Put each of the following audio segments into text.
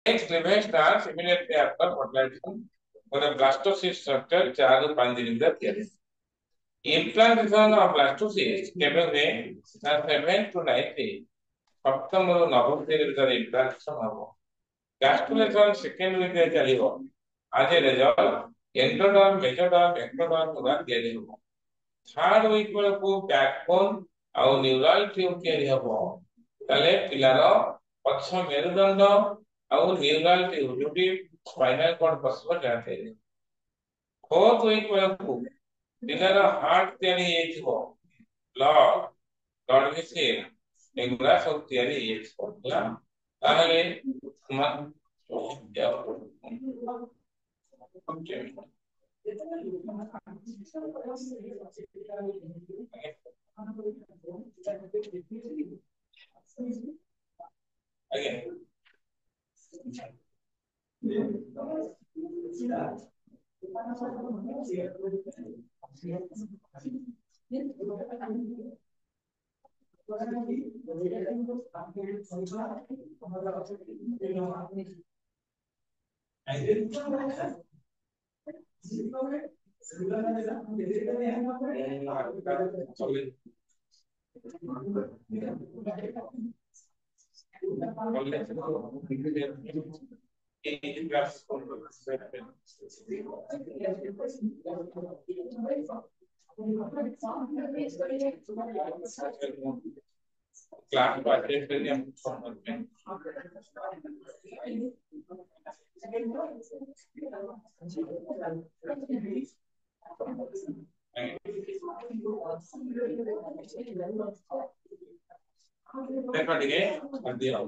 Next event starts immediately after fertilization for a blastocyst structure 4 ରୁ 5 ଦିନ ଭିତରେ ତିଆରି। Implantation of blastocyst କେବେ ହୁଏ ନା 7 to 9 day ସପ୍ତମରୁ ନବମ ଦିନ ଭିତରେ implantation ହବ। Gastrulation second week ରେ ଚାଲିବ। As a result, endoderm, mesoderm, ectoderm ପୁରା ତିଆରି ହବ। ଥାର୍ଡ ୱିକ୍ ବେଳକୁ ବ୍ୟାକବୋନ ଆଉ ନ୍ୟୁରାଲ ଟ୍ୟୁବ ତିଆରି ହବ। ତାହେଲେ ପିଲାର ପଛ ମେରୁଦଣ୍ଡ ଆଉ ନ୍ୟୁରାଲ ଟ୍ୟୁବ ଯୋଉଠି ସ୍ପାଇନାଲ କର୍ଡ ପଶିବ ଯାହା ତିଆରି। ଫୋର୍ଥ ୱିକ୍ ବେଳକୁ ପିଲାର ହାର୍ଟ ତିଆରି ହେଇଯାଇଥିବ। ବ୍ଲଡ ଭେସେଲ ଏଗୁଡା ସବୁ ତିଆରି ହେଇଯାଇଥିବ ହେଲା। ତାହେଲେ क्लास को अटेंड करके हम समझते हैं। देखो ठीक है दिया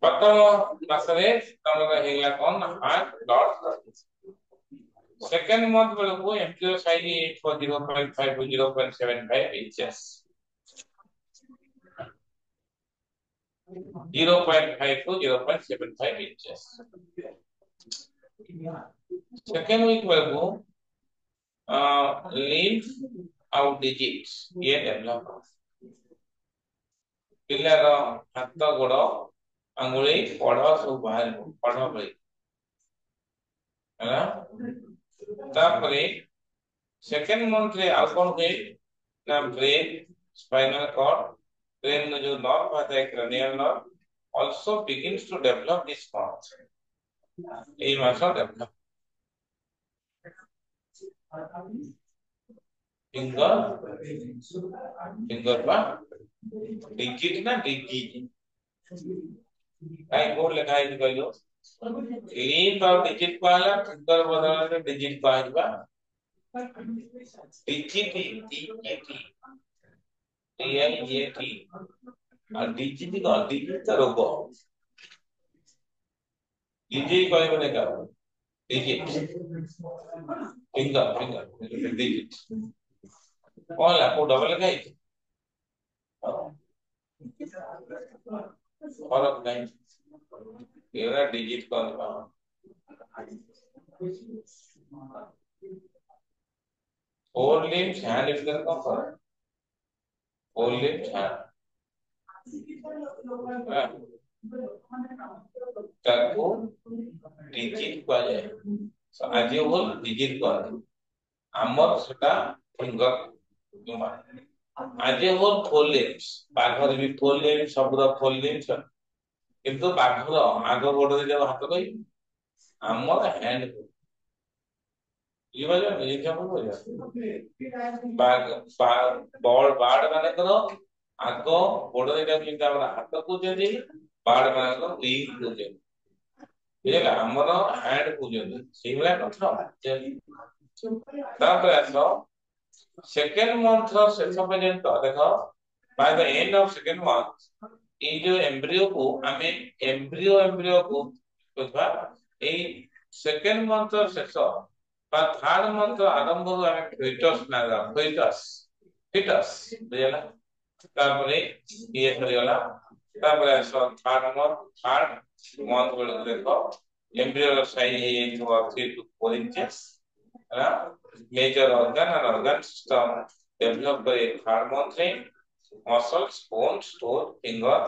प्रथम मासरे तमरा हेला कोन हार्ट डॉट सेकंड मंथ बेलको embryo size 0.5 to 0.75 inches 0.5 to 0.75 inches second week बेलको लिम्फ आउट डिजिट्स ये डेवलप पिलार हाथ गोड़ अंगुली पढ़ सब बाहर पढ़ भाई है तापरे सेकंड मंथ रे आउ कोन हुए ना ब्रेन स्पाइनल कॉर्ड ब्रेन में जो नर्व आता है cranial nerve also begins to develop this month a mass develop finger finger बा डिजिट ना डिजिट आई बोर्ड लिखा है कहलो लिम्फ और डिजिट कहला फिंगर बदल में डिजिट कहबा डिजिट डिजिट टीएलईटी और डिजिट का डिजिट रोग डिजिट कहबने का डिजिट फिंगर फिंगर डिजिट कौन ला को डबल लिखा है फर्क नहीं एरा डिजिट कहबा फोर लिम्स हैंड फिंगर का फर्क फोर लिम्स हैंड ताको डिजिट कह जाए आज वो डिजिट कह आमर सेटा फिंगर आज वो फोर लिम्स बाघर भी फोर लिम्स सबुरा फोर लिम्स किंतु बाघर आग गोड़ रे हाथ कहि आमर हैंड ये वाला एग्जांपल हो जाए बॉल बाड़ माने करो आगो गोड़ रे किंतु हमर हाथ को जदी बाड़ माने करो विंग को जदी ये हमर हैंड को जदी सेवला कथा तापर आसो सेकंड मंथ रो शेष पर्यंत देखो by the end of second month ये जो एम्ब्रियो को बुझबा ए सेकंड मंथ रो शेष बा थर्ड मंथ आरंभ हो हमें फिटस ना फिटस फिटस बुझला तापरे ये सरीगला तापरे आसो थर्ड मंथ बेल देखो एम्ब्रियो साइज है 3 to 4 inches major organ and organ system develop by third month muscles bones toe finger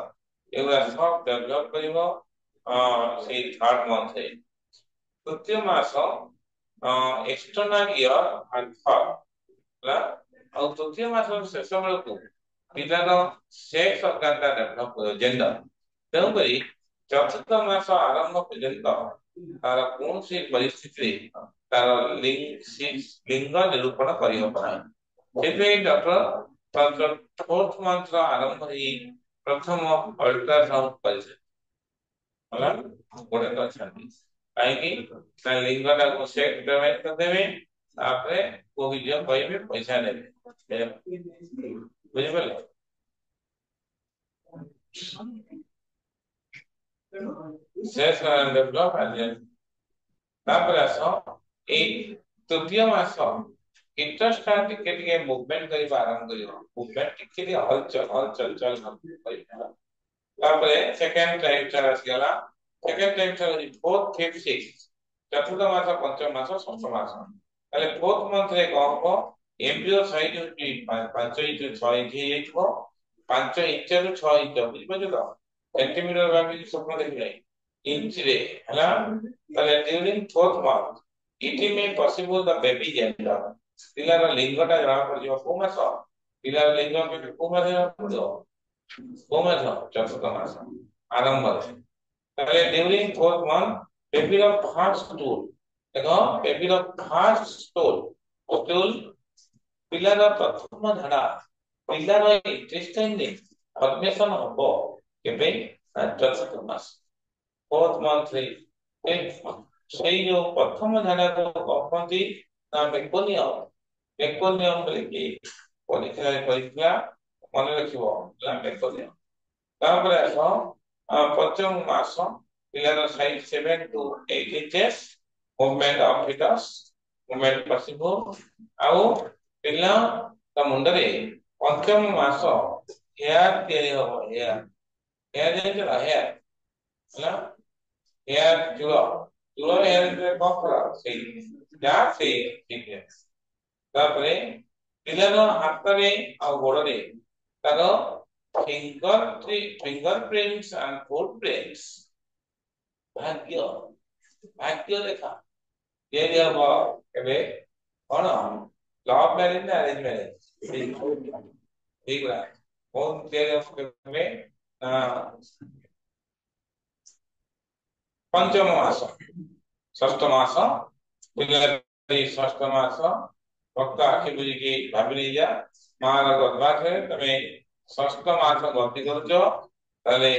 एगुला सब डेवलप करिवो ସେଇ ଥାର୍ଡ ମନ୍ଥ ରେ ତୃତୀୟ ମାସ ଏକ୍ସଟର୍ନାଲ ଇୟର ଆଲଫା ହେଲା ଆଉ ତୃତୀୟ ମାସ ଶେଷ ବେଳକୁ ପିଲାର ସେକ୍ସ ଅର୍ଗାନଟା ଡେଭଲପ ଜେଣ୍ଡର ତେଣୁକରି ଚତୁର୍ଥ ମାସ ଆରମ୍ଭ ପର୍ଯ୍ୟନ୍ତ ତାର କୌଣସି ପରିସ୍ଥିତିରେ ତାର ଲିଙ୍ଗ ନିରୂପଣ କରିହେବ ନାହିଁ ସେଥିପାଇଁ ଡକ୍ଟର ଫୋର୍ଥ ମନ୍ଥର ଆରମ୍ଭ ହେଇ ପ୍ରଥମ ଅଲ୍ଟ୍ରାସାଉଣ୍ଡ କରିଥିଲେ ହେଲା ଗୋଟେ ଅଛନ୍ତି କାହିଁକି ନା ଲିଙ୍ଗଟାକୁ ସେକ୍ସ ପେମେଣ୍ଟ କରିଦେବେ ତାପରେ କୋଉ ଝିଅ କହିବେ ପଇସା ନେବେ ବୁଝିପାରିଲେ ସେକ୍ସ ଡେଭଲପ ତାପରେ ଆସ ଏଇ ତୃତୀୟ ମାସ ଇଣ୍ଟରଷ୍ଟାର ଟିକେ ଟିକେ ମୁଭମେଣ୍ଟ କରିବା ଆରମ୍ଭ କରିବ ମୁଭମେଣ୍ଟ ଟିକେ ଟିକେ ହଲଚଲ କରିବା ତାପରେ ସେକେଣ୍ଡ ଟାଇମ ଆସିଗଲା ସେକେଣ୍ଡ ଟାଇମ ହଉଛି ଫୋର୍ଥ ଫିଫ୍ଥ ସିକ୍ସ ଚତୁର୍ଥ ମାସ ପଞ୍ଚମ ମାସ ଷଷ୍ଠ ମାସ ତାହେଲେ ଫୋର୍ଥ ମନ୍ଥରେ କଣ ହବ ଏମ୍ବ୍ରିଓ ସାଇଜ ହଉଛି 5 ଇଞ୍ଚ 6 ଇଞ୍ଚ ହେଇଯାଇଥିବ 5 ଇଞ୍ଚରୁ 6 ଇଞ୍ଚ ବୁଝିପାରୁଛ ତ ସେଣ୍ଟିମିଟର ଭାବିକି ସ୍ୱପ୍ନ ଦେଖିଲେ ଇଞ୍ଚରେ ହେଲା ତାହେଲେ during fourth month it may possible the baby gender ପିଲାର ଲିଙ୍ଗଟା ଜଣା ପଡିଯିବ କୋଉ ମାସ ପିଲାର ଲିଙ୍ଗ କୋଉ ମାସ ଜଣା ପଡିବ କୋଉ ମାସ ଚତୁର୍ଥ ମାସ ଆରମ୍ଭରେ ତାହେଲେ ड्यूरिंग फोर्थ मंथ बेबीର ଫାର୍ଷ୍ଟ ଷ୍ଟୁଲ ଦେଖ ବେବିର ଫାର୍ଷ୍ଟ ଷ୍ଟୁଲ ପିଲାର ପ୍ରଥମ ଝାଡା ପିଲାର ଇଣ୍ଟେଷ୍ଟାଇନରେ ଫର୍ମେସନ ହବ କେବେ ଚତୁର୍ଥ ମାସ फोर्थ मंथରେ ସେଇ ଯୋଉ ପ୍ରଥମ ଝାଡାକୁ କହନ୍ତି ନା ମେକୋନିୟମ ବୋଲିକି ପରୀକ୍ଷାରେ କହିଥିଲା ମନେ ରଖିବ ମେକୋନିୟମ ତାପରେ ଆସ ପଞ୍ଚମ ମାସ ପିଲାର size 7 to 8 inches movement of fits movement possible ଆଉ ପିଲା ତା ମୁଣ୍ଡରେ ପଞ୍ଚମ ମାସ ହେୟାର ତିଆରି ହବ ହେୟାର ଜାଣିଛ ନା ହେୟାର ହେଲା हेयर चूल हेयर कम करा सेही जा से ठीक है तापरे पिलार हातरे आ गोड़रे तार फिंगर प्रिंट्स एंड फुटप्रिंट्स भाग्य भाग्य रेखा ये हम एबे कोन लव मैरिज ना अरेंज मैरिज ठीक बा कौन तेरे में पंचम मास षष्ठ मास षष्ठ मास भक्त आखि बुझिकी भाभी नहीं जा मार गर्भात है तमे षष्ठ मास गति करछ ताले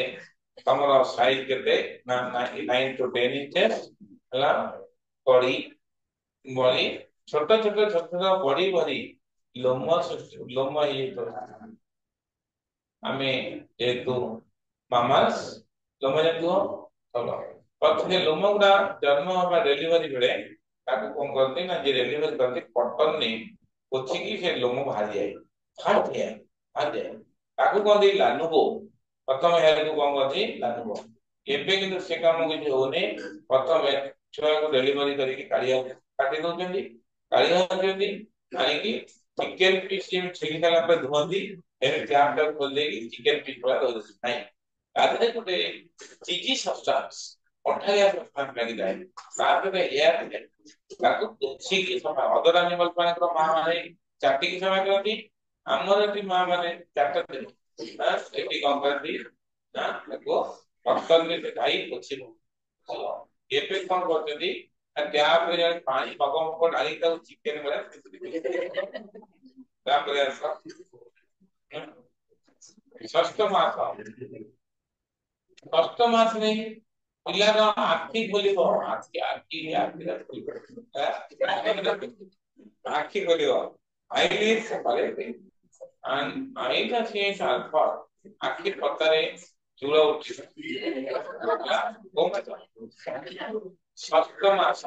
तमरो साइज केते ना 9 to 10 इंचेस हला बड़ी बड़ी छोटा छोटा छोटा बड़ी बड़ी लोम लोम ये तो हमें जेतु मामास लोम जेतु चलो प्रथमे लोम गुड़ा जन्म हवा डेलीवरी बेले ताको कोन करते ना जे डेलीवरी करते कॉटन ने पोछि की से लोम बाहर जाए फाट जाए ताको कोन दे लानुबो प्रथम हेर को कोन करते लानुबो एबे किंतु से काम किछ होने प्रथम छुआ को डेलीवरी करके काढिया काटी दोचंदी काढिया दोचंदी यानी कि चिकन पीस में छिली साला पर धुआंदी एने टैप टैप खोल देगी चिकन पीस वाला हो जाती नहीं आधे कोटे चीजी सब्सटेंस ଅଠାଳିଆ ଲାଗିଥାଏ ତାପରେ ଏୟାର ତାକୁ ପୋଛିକି ସଫା ଅଦର ଆନିମଲ ମାନଙ୍କର ମା ମାନେ ଚାଟିକି ସଫା କରନ୍ତି ଆମର ଏଠି ମା ମାନେ ଚାଟନ୍ତି ଏଠି କଣ କରନ୍ତି ନା ତାକୁ ଅକ୍ସରରେ ଗାଈ ପୋଛିବ ଏବେ କଣ କରୁଛନ୍ତି ଟ୍ୟାପ ରେ ପାଣି ମଗ ଢାଳି ତାକୁ ଚିକେନ ଭଳିଆ ତାପରେ ଆସ ଷଷ୍ଠ ମାସରେ पिलार आखि खोलिब आखि खोलिब आईलिड्स पलेते एंड आईटा चेंज अल्फा आखि पतारे चूल उठी षष्ठ मास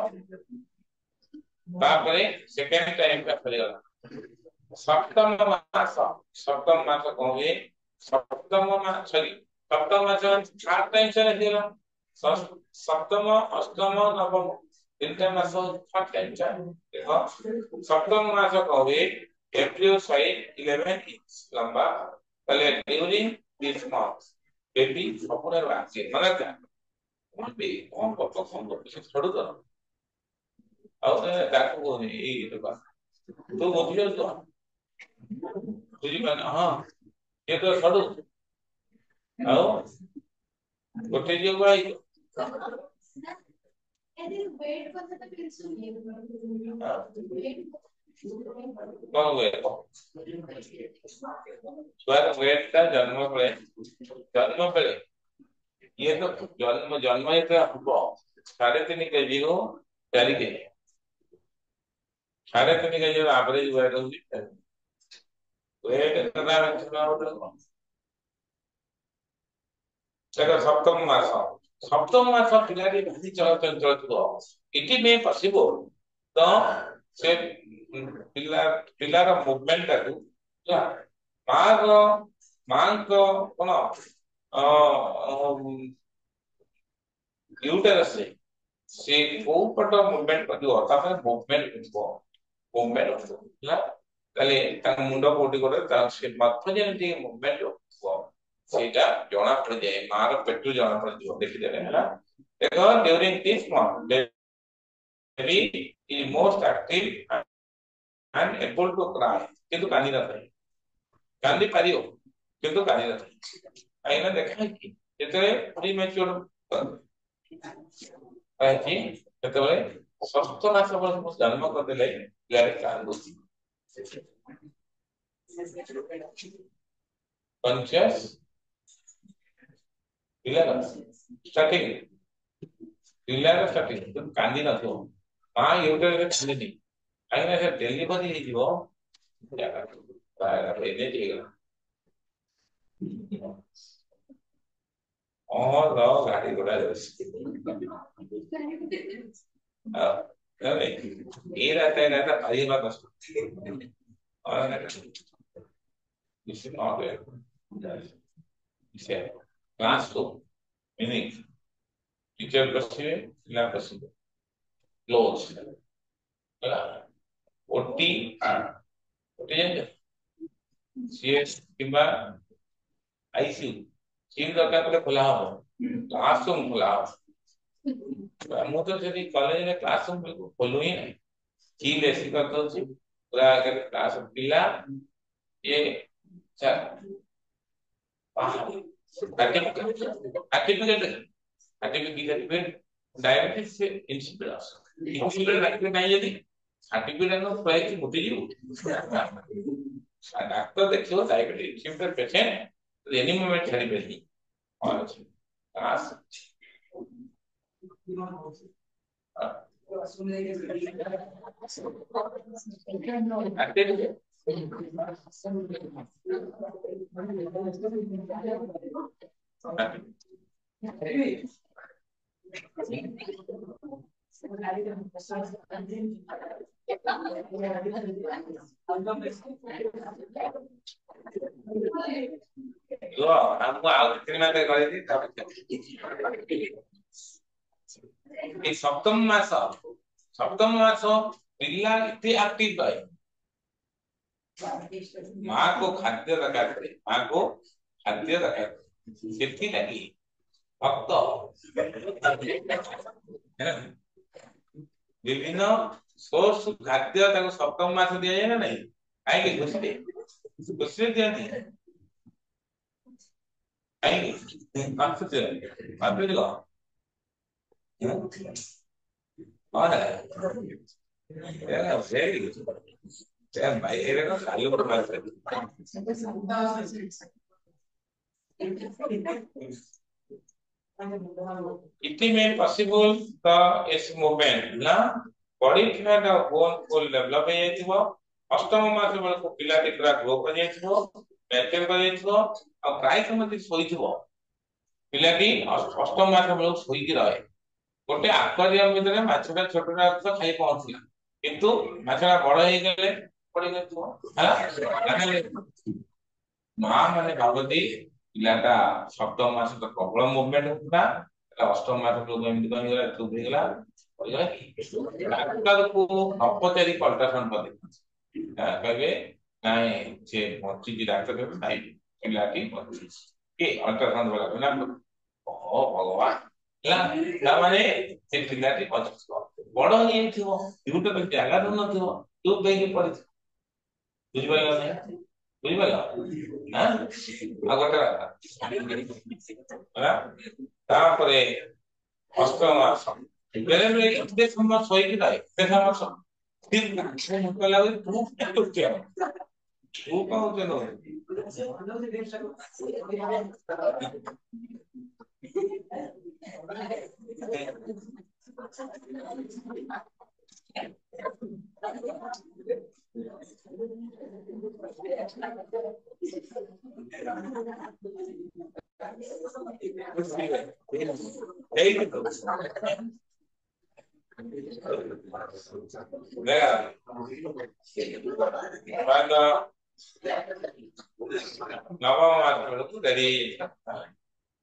तापरे सेकंड टाइम का खोलिगला सप्तम मास कहवे सप्तम मास सॉरी सप्तम मास थर्ड टाइम से दिला सप्तम अष्टम नवम तीनटा मास थर्ड टाइम चा देखो सप्तम मास कहवे एप्रिल साइड 11 इंच लंबा पहले ड्यूरिंग दिस मंथ बेबी सपुरा आसे मतलब କଣ ବି କଣ ଗପ କଣ ଗପ ସେ ଛଡୁ ତ ଆଉ ତାକୁ କହୁନି ଏଇ ଦେଖ ତୁ ବୁଝିପାରୁଛୁ ବୁଝିପାରୁନ ହଁ ଏ ତ ଛଡୁ ଆଉ ଗୋଟେ ଝିଅ ଭାଇ କଣ ହୁଏ ଛୁଆର ୱେଟ ଟା ଜନ୍ମ ବେଳେ ଇଏ ତ ଜନ୍ମ ଯେତେବେଳେ ହବ 3.5 କେଜି ରୁ 4 କେଜି 3.5 କେଜି ଆଭରେଜ ୱେଟ ହଉଛି ୱେଟ ଦେଖ ସପ୍ତମ ମାସ ପିଲାଟି ଭାରି ଚଳଚଞ୍ଚଳ ଥିବ ଇଟ୍ ମେ ପସିବଲ ତ ସେ ପିଲାର ମୁଭମେଣ୍ଟ ଟାକୁ ମାର ମାଙ୍କ କଣ ୟୁଟେରସରେ ସେ କୋଉ ପଟ ମୁଭମେଣ୍ଟ କରିବ ତାପରେ ମୁଭମେଣ୍ଟ ହେଲା ତାହେଲେ ତାଙ୍କ ମୁଣ୍ଡ କୋଉଠି ଗୋଟେ ସେ ମಧ್ୟ ଯେମିତି ମୁଭମେଣ୍ଟ ହବ ସେଇଟା ଜଣା ପଡିଯାଏ ମାର ପେଟରୁ ଜଣା ପଡିଯିବ ଦେଖିଦେଲେ ହେଲା ଦେଖ during this month baby is most active and able to cry କିନ୍ତୁ କାନ୍ଦି ନଥାଏ କାନ୍ଦି ପାରିବ କିନ୍ତୁ କାନ୍ଦି ନଥାଏ କାହିଁକି ନା ଦେଖା ହେଇଛି ଯେତେବେଳେ ପ୍ରିମ୍ୟାଚୁର ହେଇଛି ସେତେବେଳେ 6 ମାସ ବେଳକୁ ଜନ୍ମ କରିଦେଲେ ପିଲାରେ କାନ୍ଦୁଛି କନସିୟସ ପିଲାର ଷ୍ଟାର୍ଟିଂ କାନ୍ଦି ନଥିବ ମା ୟୁଟରରେ କାନ୍ଦିନି କାହିଁକିନା ସେ ଡେଲିଭରି ହେଇଯିବ ଗାଡି ଘୋଡା ଯାଉଛି ଏଇଟା ପାଇବା କଷ୍ଟ This is not there. Classroom, meaning teacher बसिए पिला बसिए close ହେଲା ଓଟି ଓଟି ଜାଣିଛ ସିଏସ୍ କିମ୍ବା ଆଇସିୟୁ ସିଏ ଦରକାର କଲେ ଖୋଲା ହବ କ୍ଲାସରୁମ୍ ଖୋଲା ହବ ମୁଁ ତ ସେଠି କଲେଜରେ କ୍ଲାସରୁମ୍ ଖୋଲୁ ହିଁ ନାହିଁ ଚିଲ୍ ଏସି କରିଦଉଛି ପୁରା କ୍ଲାସ ପିଲା ये सर्टिफिकेट डायबिटीज से इंसिपिडस इंसिपिडस रखते नहीं यदि सर्टिफिकेट नो प्राइस मुझे ही डॉक्टर देखियो diabetes insipidus patient any moment छाड़ी बेली और क्लास हमको आउटफिट में कर दी सप्तम मास पिला इतने एक्टिव रहे माँ को खाद्य दरकार माँ को खाद्य दरकार सेफ्टी लगी भक्त विभिन्न सोर्स खाद्य सप्तम मास दि जाए ना नहीं कहीं खुशी दिखती It may possible the its movement ना body fat और bone full develop हो जाइथिबो अष्टम मास बेलको पिला टिकरा ग्रो कर जाइथिबो मैच्योर कर जाइथिबो और प्राय समय सोइथिबो पिलाटी अष्टम मास बेलको सोइकी रहे गोटे आक्वारियम भितर माछटा छोटटा तो खाई पहुंचला किंतु माछटा बड़ हे गेले पड़ी गथिबो हला मां माने भाबती पिलाटा सप्तम मास तो प्रबल मूवमेंट होता अष्टम मास लोग एमती कहिगला चुप हेगला डाक्टर को अपचारिक अल्ट्रासाउंड कर कहबे नाई से बच्ची डाक्टर कहबे नाई पिलाटी बच्ची के अल्ट्रासाउंड वाला ना ओ भगवान ହେଲା ତାମାନେ ସେ ପିଲାଟି ପଛକୁ ବଡ ହେଇଯାଇଥିବ ୟୁଟ୍ୟୁବ ଜାଗା ଦଉନଥିବ ଚୁପ୍ ହେଇକି ପଡିଥିବ ବୁଝିପାରିଲ ନା ବୁଝିପାରିଲ ନା ଆଉ ଗୋଟେ କଥା ହେଲା ତାପରେ ଅଷ୍ଟମ ମାସ ବେଳେ ବେଳେ ଏତେ ସମୟ ଶୋଇକି ରହେ ଏତେ ସମୟ ଭୋକ ଲାଗୁଛି ତୁ କରୁଛି ଆଉ ତୁ କହୁଛ ନବମ ମାସ ବେଳକୁ ଡେରି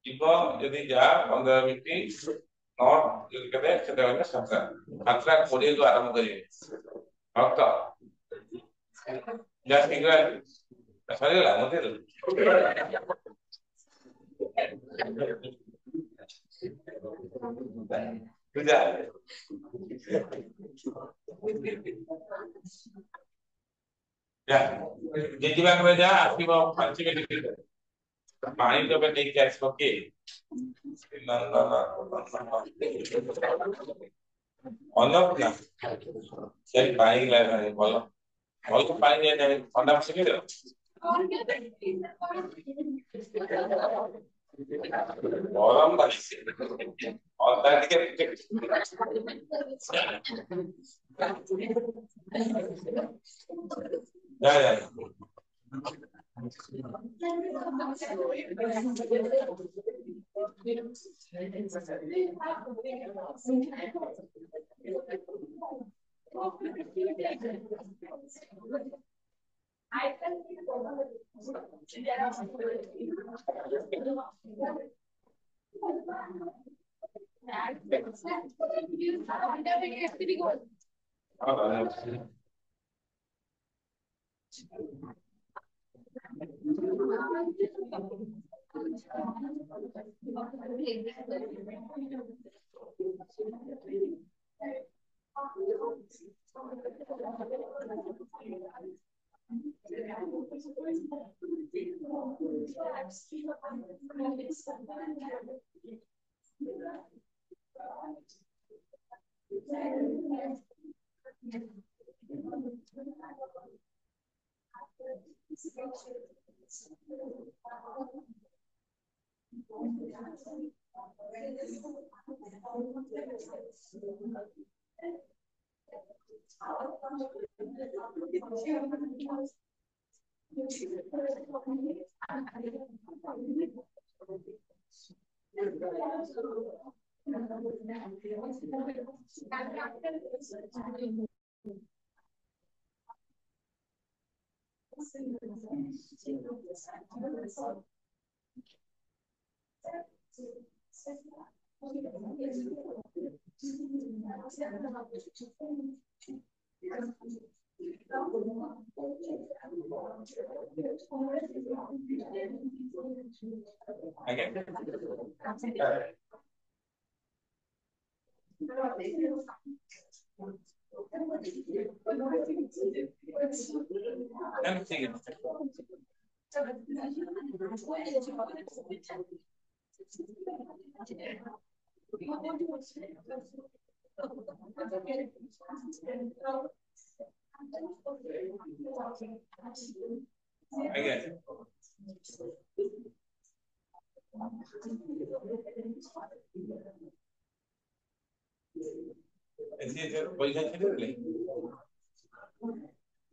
ଯିବ ଯଦି ଯା 15 ମିନିଟ୍ କେତେ ସେଟା ଗଲେ 7:20 ଆରମ୍ଭ କରିବେ ଭକ୍ତ ଯା ଶୀଘ୍ର ସରିଗଲା ମତେ ପୂଜା ଯିବା ପରେ ଯା ଆସିବ 5 ମିନିଟ୍ ପାଣି ଟୋପେ ନେଇକି ଆସିବ କିଏ ଅନ୍ନପୂର୍ଣ୍ଣା ସେ ପାଣି ଗ୍ଲାସ ଭଲ ଭଲ ପାଣି ଥଣ୍ଡା ପଶିକି ଗରମ ପାଣି ଅଦା ଟିକେ ଯା ଯା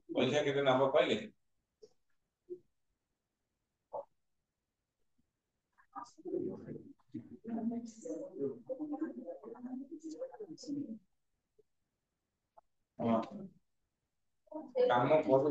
ପଇସା କେତେ ନବ କହିଲେ କାମ କରୁ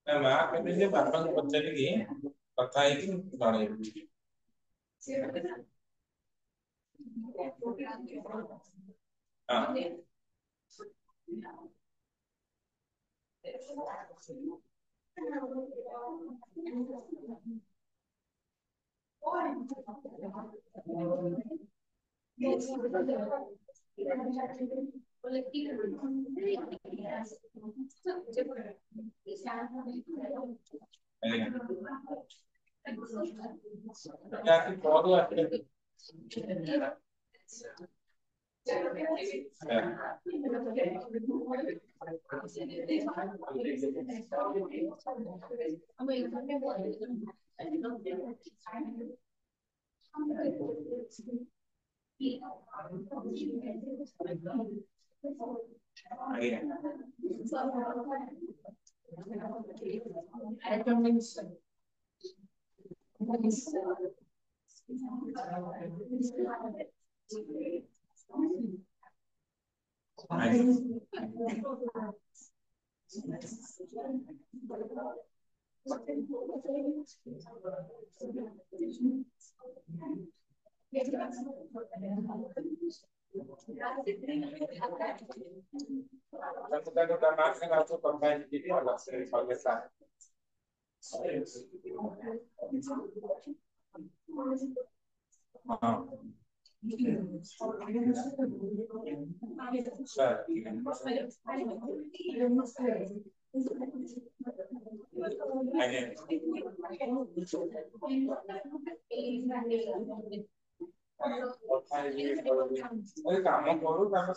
ନା ମା କହିଲେ ଯେ ବାପାଙ୍କୁ ପଚାରିକି କଥା ହେଇକି ଜଣେଇବି। ହଁ ଆଜ୍ଞା କରୁ ଆସିଲେ କାମ କରୁ ତାଙ୍କ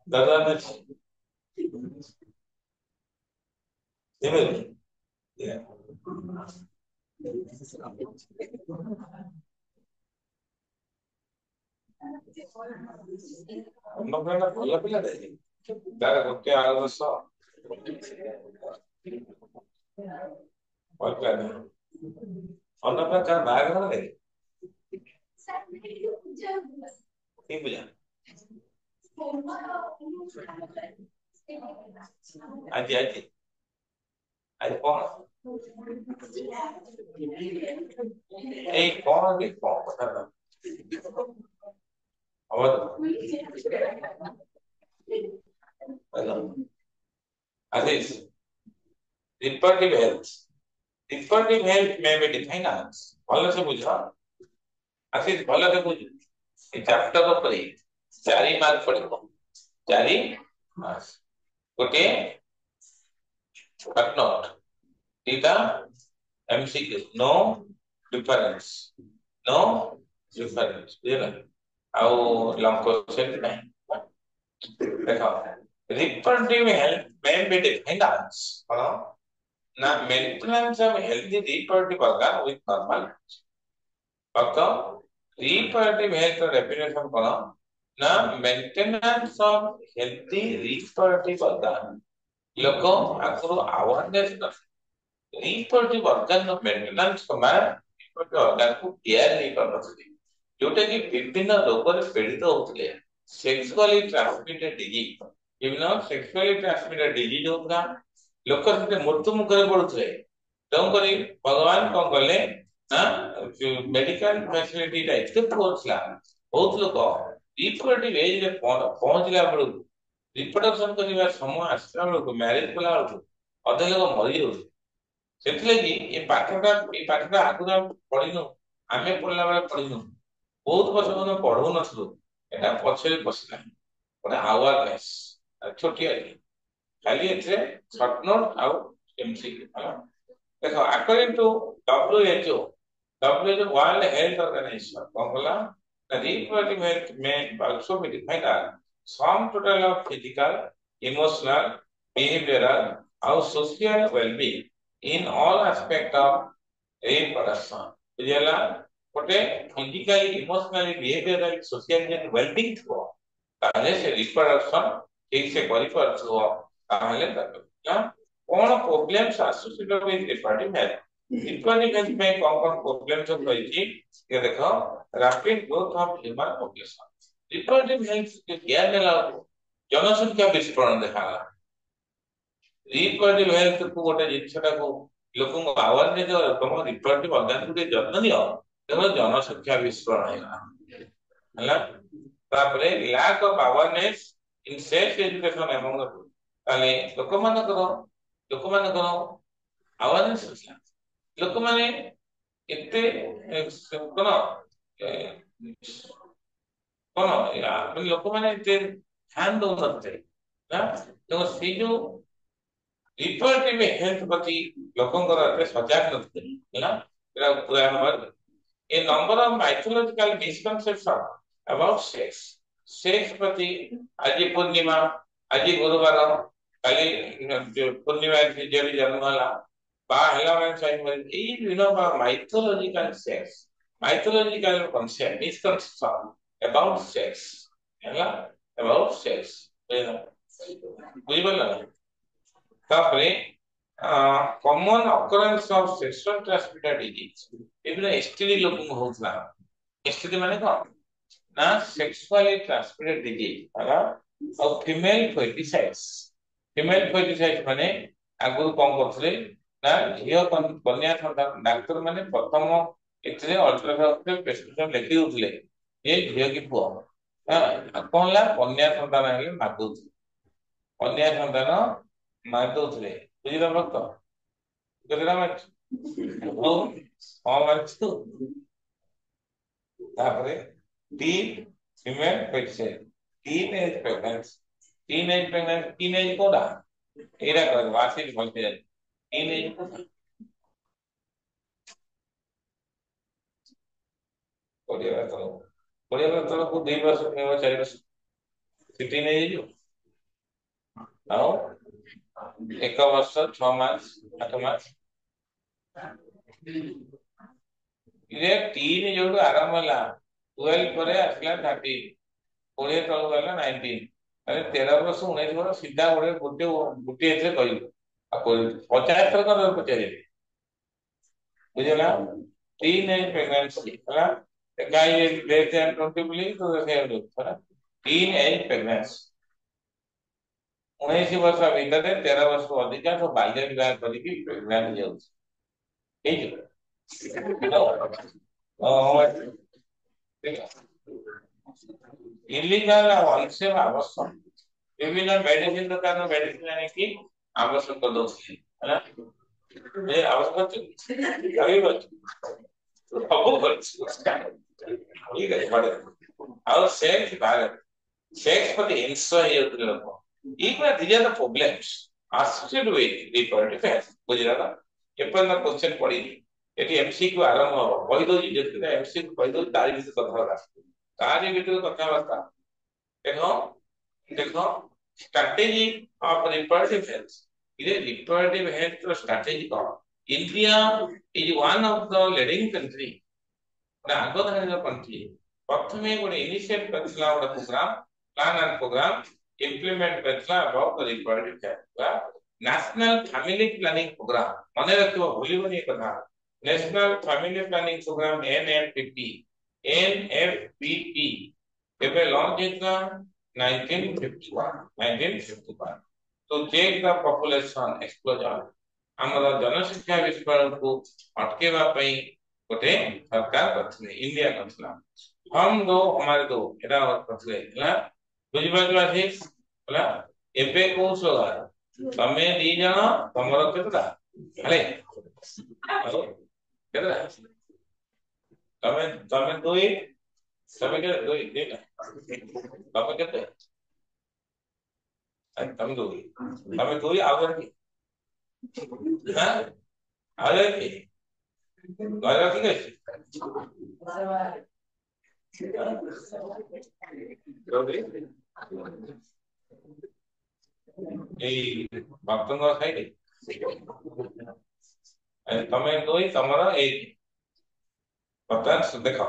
दादा ने Emily. Yeah. ଅନ୍ନପୂର୍ଣ୍ଣା ଭଲ ପିଲାଟେ ତାର ଗୋଟେ ଆର ବର୍ଷ ଭଲ ପିଲାଟେ ଅନ୍ନପୂର୍ଣ୍ଣା ତାର ବାହାଘର ହେଲେ କି ପୂଜା ଆଜି ଆଜି ଆଜି କଣ ଏଇ କଣ କି କଣ କଥା ହବ ଆଜି reproductive health. Reproductive health may be defined as ଭଲ ସେ ବୁଝ ଆସି ଭଲ ସେ ବୁଝ ଏ ଚାପ୍ଟର ଉପରେ 4 ମାର୍କ ପଡିବ 4 ମାର୍କ ଗୋଟେ but not theta MCQ no difference ବୁଝିଲା ଆଉ ଲଙ୍କ ସେମିତି ନାହିଁ ଦେଖ reproductive health may be defined as କଣ ନା maintenance of healthy reproductive organ with normal ଅର୍ଥ reproductive health definition କଣ ନା maintenance of healthy reproductive organ ଲୋକ ଆଗରୁ awareness reproductive organ of maintenance reproductive organ କୁ care ନେଇ ପାରୁନଥିଲେ ଯୋଉଟା କି ବିଭିନ୍ନ ରୋଗରେ ପୀଡ଼ିତ ହଉଥିଲେ sexually transmitted disease ବିଭିନ୍ନ sexually transmitted disease ହଉଥିଲା ଲୋକ ସେଥିରେ ମୃତ୍ୟୁ ମୁଖରେ ପଡୁଥିଲେ ତେଣୁକରି ଭଗବାନ କଣ କଲେ ନା ମେଡିକାଲ ଫ୍ୟାସିଲିଟିଟା ଏତେ ପୁଅର ଥିଲା ବହୁତ ଲୋକ ରିପ୍ରୋଡକ୍ଟିଭ ଏଜରେ ପହଞ୍ଚିଲା ବେଳକୁ ରିପ୍ରଡକ୍ସନ କରିବା ସମୟ ଆସିଲା ବେଳକୁ ମ୍ୟାରେଜ କଲା ବେଳକୁ ଅଧେ ଲୋକ ମରିଯାଉଥିଲେ ସେଥିଲାଗି ଏ ପାଠଟା ଆଗରୁ ଆମେ ପଢିନୁ ଆମେ ପଢିଲା ବେଳେ ପଢିନୁ ବହୁତ ବର୍ଷ ପର୍ଯ୍ୟନ୍ତ ପଢଉନଥିଲୁ ଏଟା ପଛରେ ପଶିଲା ଗୋଟେ ଆୱାରନେସ୍ ଛୋଟିଆ ଖାଲି ଏଥିରେ ସର୍ଟ ନୋଟ ଆଉ ଏମସିକ୍ୟୁ ଦେଖ according to WHO World Health Organization କଣ କଲା reproductive health may also be defined as sum total of physical emotional behavioral ଆଉ social well-being in all aspect of reproduction ବୁଝିଲା ଗୋଟେ ଫିଜିକାଲି ଇମୋସନାଲି ବିହେଭିୟରାଲି ସୋସିଆଲି ଯଦି wellbeing ଥିବ ତାହେଲେ ସେ ରିପ୍ରଡକ୍ସନ ଠିକ ସେ କରିପାରୁଥିବ ତାହେଲେ କଣ problems associated with reproductive health reproductive health ପାଇଁ କଣ କଣ ପ୍ରୋବ୍ଲେମ୍ସ ସବୁ ରହିଛି ଟିକେ ଦେଖ rapid growth of Humane population reproductive health care ନେଲା ଜନସଂଖ୍ୟା ବିସ୍ଫୋରଣ ଦେଖାଗଲା ରିପ୍ରଡକ୍ଟିଭ ହେଲ୍ଥକୁ ଗୋଟେ ଜିନିଷଟାକୁ ଲୋକଙ୍କୁ ଆୱାରନେସ୍ ଦେବା ତମ ରିପ୍ରଡକ୍ଟିଭ ଅର୍ଗାନକୁ ଟିକେ ଯତ୍ନ ଦିଅ ତେଣୁ ଜନସଂଖ୍ୟା ବିସ୍ଫୋରଣ ହେଇଗଲା ହେଲା ତାପରେ lack of awareness in sex education among the ତାହେଲେ ଲୋକମାନଙ୍କର ଆୱାରନେସ୍ ଅଛି ଲୋକମାନେ ଏତେ କଣ ଲୋକମାନେ ଏତେ ଧ୍ୟାନ ଦଉନଥିଲେ ତେଣୁ ସେଇ ଯୋଉ ରିପ୍ରଡକ୍ଟିଭ ହେଲ୍ଥ ପ୍ରତି ଲୋକଙ୍କର ଏତେ ସଜାଗ ନଥିଲେ ହେଲା ଏଟା ପୁରା a number of mythological misconceptions about sex ପ୍ରତି ଆଜି ପୂର୍ଣ୍ଣିମା ଆଜି ଗୁରୁବାର କାଲି ପୂର୍ଣ୍ଣିମା ଝିଅଟି ଜନ୍ମ ହେଲା ବାହା ହେଲା ମାନେ ଏଇ ବିଭିନ୍ନ mythological concept misconception about sex ହେଲା about sex ବୁଝିପାରିଲ ନା ତାପରେ common occurrence of sexual transmitted disease ବିଭିନ୍ନ ଏସଟିଡି ଲୋକଙ୍କୁ ହଉଥିଲା ଏସଟିଡି ମାନେ କଣ ନା sexually transmitted disease ହେଲା ଆଉ female feticide ମାନେ ଆଗରୁ କଣ କରୁଥିଲେ ନା ଝିଅ କନ୍ୟା ସନ୍ତାନ ଡାକ୍ତର ମାନେ ପ୍ରଥମ ଏଥିରେ ଅଲ୍ଟ୍ରାସାଉଣ୍ଡ ପ୍ରେସକ୍ରିପସନ ଲେଖି ଦଉଥିଲେ ଏ ଝିଅ କି ପୁଅ କଣ ହେଲା କନ୍ୟା ସନ୍ତାନ ହେଲେ ମାଗୁଥିଲେ କନ୍ୟା ସନ୍ତାନ ମାରିଦଉଥିଲେ ବୁଝିଲ ଭକ୍ତ କେତେଟା ମାରିଛୁ ହଁ ମାରିଛୁ ତାପରେ female feticide teenage pregnancy କୋଉଟା ଏଇଟା କହିବ ଆସିକି ଭଲସେ teenage कोड़े वर्ष को 2 वर्ष 4 वर्ष छुट्टी नहीं जाइयो आओ 1 वर्ष 6 मास 8 मास ये 3 जो आरंभ होला 12 पर आसला 13 20 तल गला 19 अरे 13 वर्ष 19 वर्ष सीधा गोटे गोटे गोटे एथे कहू 50 थर कर पचारे बुझला 3 प्रेगनेंसी है a guy is less than 20 believe तो ऐसे है है 3 प्रेगनेंसी 19 वर्ष भीतर 13 वर्ष को अधिक तो बाल्य विवाह करके प्रेग्नेंट जाउछ इलीगल अनसेफ आवश्यक विभिन्न मेडिसिन दुकान मेडिसिन आने की आवश्यक कर दो है ना ये आवश्यक अभी बच सब बच ठीक है बड़े और सेक्स भारत सेक्स पर इंस्टा ये लोग equal these are the problems associated with reproductive health बुझला ना एपन ना क्वेश्चन पड़ी एटी एमसीक्यू आरंभ हो कहि दो जेते एमसीक्यू कहि दो तारि विषय कथा होगा तारि विषय कथा वार्ता देखो देखो strategy of reproductive health ये reproductive health strategy का India is one of the leading country ना आगो धारण कंट्री प्रथमे गोटे इनिशिएट करथिला गोटे programme plan and programme implement करथिला about the reproductive health national family planning program मने रखिबो भूलिबोनी कथा national family planning program NFPP एबे launch हेतला 1951 to check the population explosion हमर जनसंख्या विस्फोरण को अटकेवा पई गोटे सरकार करथिले इंडिया करथिला हम दो हमारे दो एरा करथिले ना बुझिबाजवा थी होला एबे को सोगा तमे दी जण तमरो केतरा हले केतरा तमे तमे दुई तमे के दुई देना तमे केते तमे दुई आगर की हां आगर की गरा की कैसे এই ভক্তঙ্গ সাইডে তমে দুই তমরা এই কথা দেখো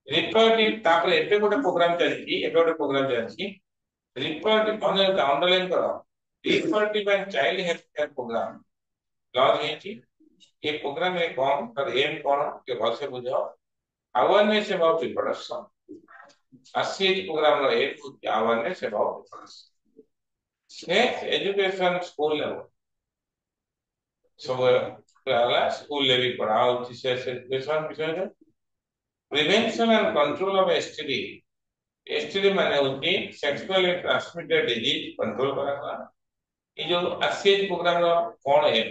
রিপ্রডক্টিভ তারপরে এবে গোটে প্রোগ্রাম চালিছি এবে গোটে প্রোগ্রাম চালিছি রিপ্রডক্টিভ মানে আন্ডারলাইন করো reproductive and child health care programme launch ହେଇଛି ये प्रोग्राम में कौन तर एम कौन के भल से बुझो awareness about reproduction ASIET programme रो एम awareness about reproduction sex education school level सब पहला स्कूल लेवल पढ़ाओ सेक्स एजुकेशन विषय में prevention and control of STD STD माने होती सेक्सुअली ट्रांसमिटेड डिजीज कंट्रोल करा ये जो ASIET प्रोग्राम रो कौन है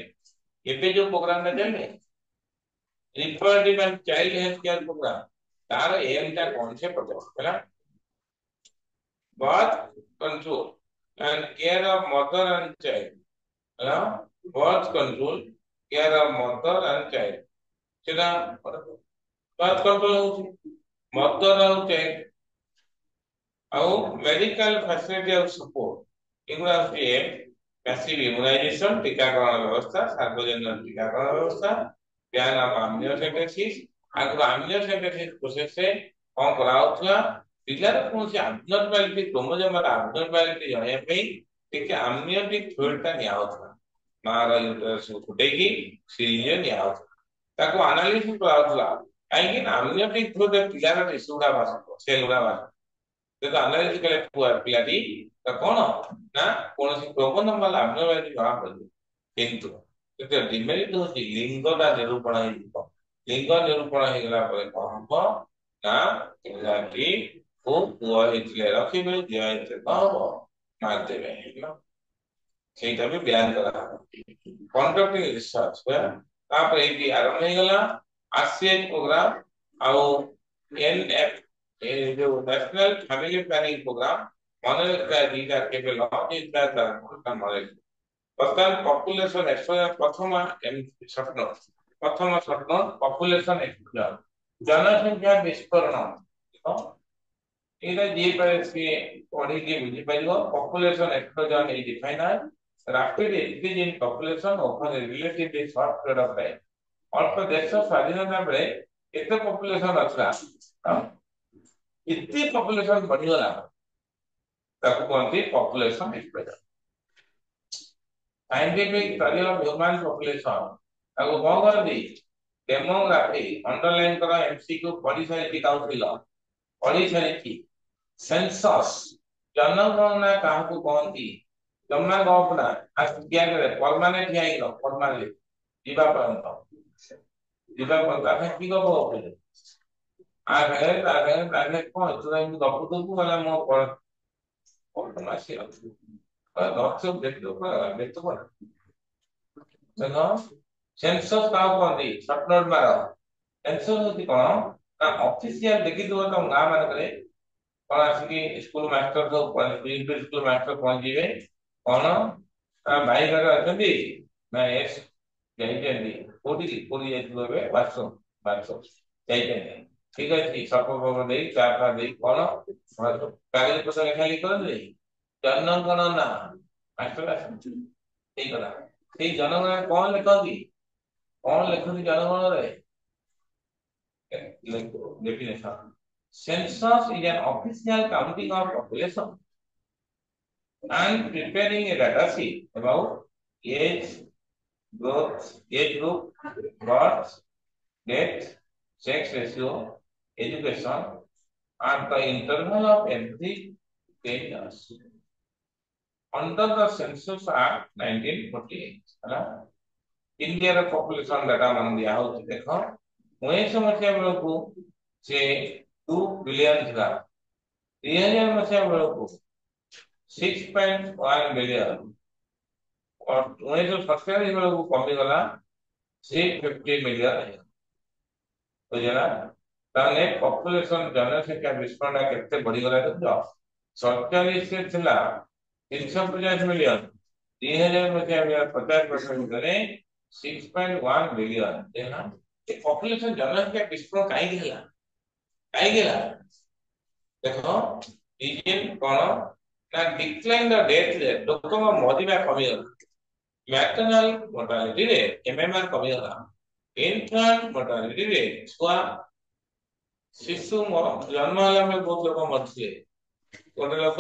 एबे जो प्रोग्राम ने चले reproductive and child health care programme तार एम ता कौन से पता है birth control and care of mother and child birth control care of mother and child सेटा birth control होची mother और child ଆଉ medical facility और support एगुड़ा होची passive immunization टीकाकरण व्यवस्था सार्वजनिक टीकाकरण व्यवस्था ज्ञान of amniocentesis आगु amniocentesis प्रोसेस से कौन कराउथला पिलार कौन से abnormality क्रोमोसोम रा abnormality जाने पे ठीक है amniotic fluid का निया होता मारा यूट्रस फुटेगी सिरिंज निया होता ताको एनालिसिस कराउथला काहे कि amniotic fluid पिलार टिश्यूडा भाषा सेलुडा भाषा तो एनालिसिस कले पिलाटी तो कौन ना कौन से क्रोमोसोम वाला abnormality जଣା पड़े किंतु तो डिमेरिट होची लिंगटा निरूपण हे लिंग निरूपण हे गला पर कहबो ना पिलाटी को पुआ हितले रखिबे दिया हितले कहबो मार देबे सेटा भी बयान करा कंडक्टिंग रिसर्च तापर एटी आरंभ हे गला ASIET प्रोग्राम आउ एनएफ ए जो नेशनल फैमिली प्लानिंग प्रोग्राम माने का दीटा केबे लॉन्च इतना ता माने वर्तमान पॉपुलेशन एक्सप्लोजन प्रथम स्वप्न पॉपुलेशन एक्सप्लोजन जनसंख्या विस्फोरण ଏଇଟା ଯିଏ ପାରେ ସିଏ ପଢିକି ବୁଝିପାରିବ। Population explosion is defined as rapid increase in population over a relatively short period of time। ଅଳ୍ପ ଦେଶ ସ୍ୱାଧୀନତା ବେଳେ କେତେ ପପୁଲେସନ ଅଛି ଏତେ ପପୁଲେସନ ବଢିଗଲା ତାକୁ କୁହନ୍ତି population explosion. Scientific study of Humane population ତାକୁ କଣ କରନ୍ତି ଡେମୋଗ୍ରାଫି ଅଣ୍ଡରଲାଇନ୍ କର ଏମସିକ୍ୟୁ ପଢି ସାରିଛି କାଉଥିଲ ପଢି ସାରିଛି। ସେନ୍ସସ୍ ଜନଗଣନା କାହାକୁ କହନ୍ତି ଜମା ଗପନା ଆଜ୍ଞାରେ ପରମାନେଣ୍ଟ ହେଇଗଲ ପରମାନେଣ୍ଟ ଯିବା ପର୍ଯ୍ୟନ୍ତ ଆମେ କି ଗପ ଗପୁଥିଲେ ଆଗରେ କଣ ତୁ ଏମିତି ଗପ ଦବୁ ଗଲା ମୋ ମାସି ସେନ୍ସସ୍ କାହାକୁ କହନ୍ତି ସର୍ଟ ନୋଟ ମାର। ସେନ୍ସସ୍ ହଉଛି କଣ ନା ଅଫିସିଆଲ ଦେଖିଥିବ ତମ ଗାଁ ମାନଙ୍କରେ कौन आसिकी स्कूल मास्टर तो यूपी स्कूल मास्टर पहुंचीबे कौन भाई घर अछंती ना एस जाइछंती कोठी कोठी जाइछलो बे वासो वासो जाइछंती ठीक अछि सब सब देई चार का देई कौन कागज पत्र खाली कर दे जनगणना मास्टर आछंती ठीक कला सेई जनगणना कौन लिखंती जनगणना रे definition census is an official counting of population and preparing a data sheet about age age group birth death sex ratio education at the interval of every 10 years under the census act 1948 है India रे population data मान दिया हो देखो 1900 मसिया बेलको से 2 billion था 2000 मसिया बेलको 6.1 billion और 1947 बेलको कमी गला 350 मिलियन है तो जना ताने पॉपुलेशन जनसंख्या विस्फोट केते बढ़ी गला तो 47 से थिला 350 मिलियन 2000 मसिया 50% करे 6.1 बिलियन देना ये पॉपुलेशन जनसंख्या विस्फोट काई गेला देखो रीजन कोन ना डिक्लाइन द डेथ रेट लोक मरिबा कमी गला मैटरनल मोर्टालिटी रे एमएमआर कमी गला इन्फेंट मोर्टालिटी रे छुआ शिशु जन्म होला में बहुत लोक मरथिले गोटे लोक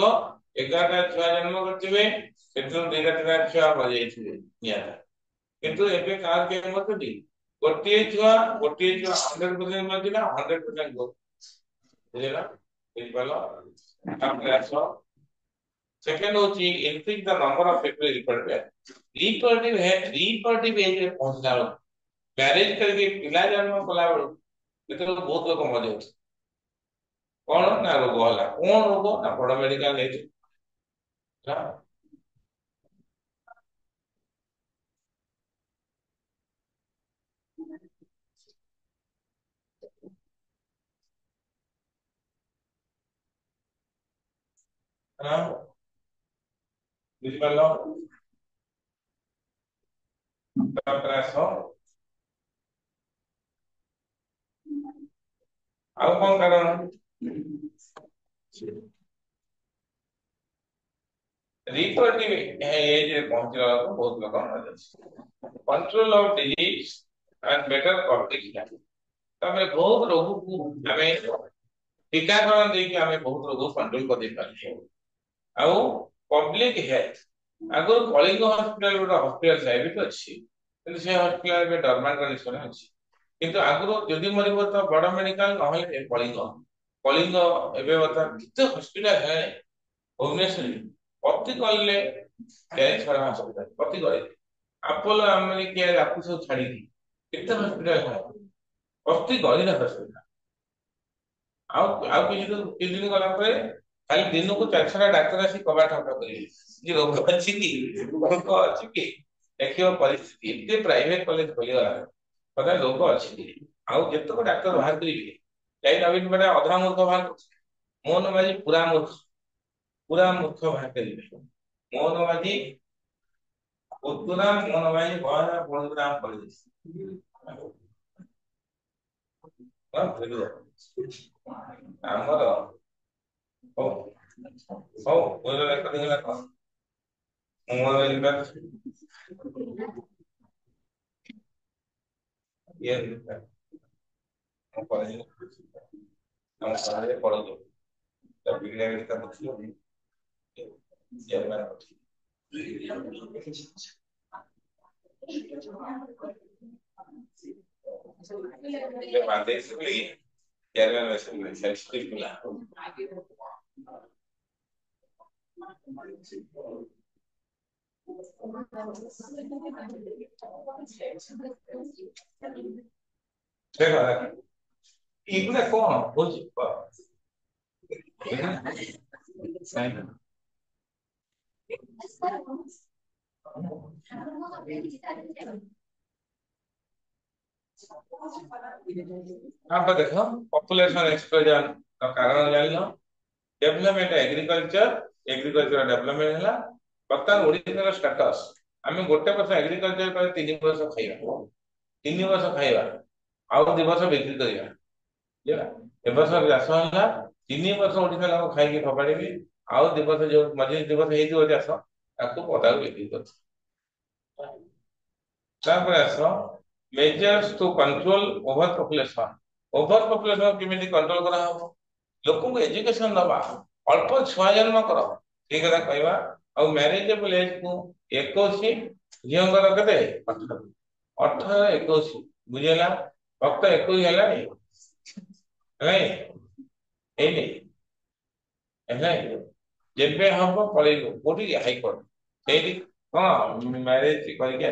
11टा छुआ जन्म करथिबे सेतु 2टा छुआ मर जाइथिबे निया किंतु एबे कार के मरथि गोटे छुआ 100% मरथिला 100% गो बुझेला बुझिपालो आप्लासो सेकंड होची increase the number of people reproductive age रे पहुंचला मैरिज करके पिला जन्म कला बेलू केते बहुत लोक मर जाउछ कोन ना रोग होला कोन रोग ना बड़ मेडिकल नै हां बुझिपालो आप्लासो ଆଉ କଣ କାରଣ रिप्रोडक्टिव एज रे पहुंचला बहुत लोग मर जाउछ control of disease and better public health तमे बहुत रोग को हमें टीकाकरण दे कि हमें बहुत रोग कंट्रोल कर दे पारे आउ पब्लिक हेल्थ अगर कलिंग हॉस्पिटल गोटे हॉस्पिटल साइड अच्छी किंतु से हॉस्पिटल में डरमेंट कंडीशन अच्छी किंतु आगु जदि मरिब तो बड़ मेडिकल नहे कलिंग कलिंग एबे बता किते हॉस्पिटल है भुवनेश्वर अति गले छड़ा हॉस्पिटल अति गले अपोलो अमेरिका आपको सब छाड़ी किते हॉस्पिटल है अति गले हॉस्पिटल आउ आउ किछि दिन गला परे खाली दिन को 400 डाक्टर आसी कबाट ठोका करिवे जे रोग अछि कि देखियो परिस्थिति एते प्राइवेट कॉलेज खोली गला पता लोग अछि कि आउ जेतो डाक्टर बाहर करिवे जाई नवीन बडा अधा मूर्ख बाहर मोहन माझी पूरा मूर्ख बाहर करिवे मोहन माझी उतरा मोहन माझी बड़ा प्रोग्राम कर ଆମର ହଉ ହଉ ମୋର ରେକର୍ଡିଂ ହେଲା କଣ ମୋର ଇଏ ମୁଁ କହିଲି ଆମ ସାରେ ପଢନ୍ତୁ ତା ପିଲା ତା ବୁଝିବ ଚେୟାରମ୍ୟାନ ବାନ୍ଧେ ଶୁଣି ଚେୟାରମ୍ୟାନ ଶୁଣି ସେନ୍ସିଟିଭ ପିଲା ଦେଖ ଏଗୁଡା କଣ ବୁଝି आप देखो पॉपुलेशन एक्सप्लोजन का कारण जान लो डेवलपमेंट एग्रीकल्चर डेवलपमेंट है बर्तमान ओडिशा स्टेटस आम गोटे वर्ष एग्रीकल्चर पर 3 वर्ष खाइबा 3 वर्ष खाइबा आउ 2 वर्ष बिक्री करिया ए वर्ष चाष है 3 वर्ष ओडिशा लोक खाई फपाड़ी आउ 2 वर्ष जो मझे 2 वर्ष हो चाष ताकू पदा बिक्री कर आस measures to control over population केमिति कंट्रोल करा हो लोक को एजुकेशन दबा अल्प छुआ जन्म कर ठीक है कहवा आ मैरिजेबल एज को 21 झींकर के 18 21 बुझेगा फक्त 21 है जेबे हम पड़ेगा कोठी हाईकोर्ट सेठी कौन मैरिज करके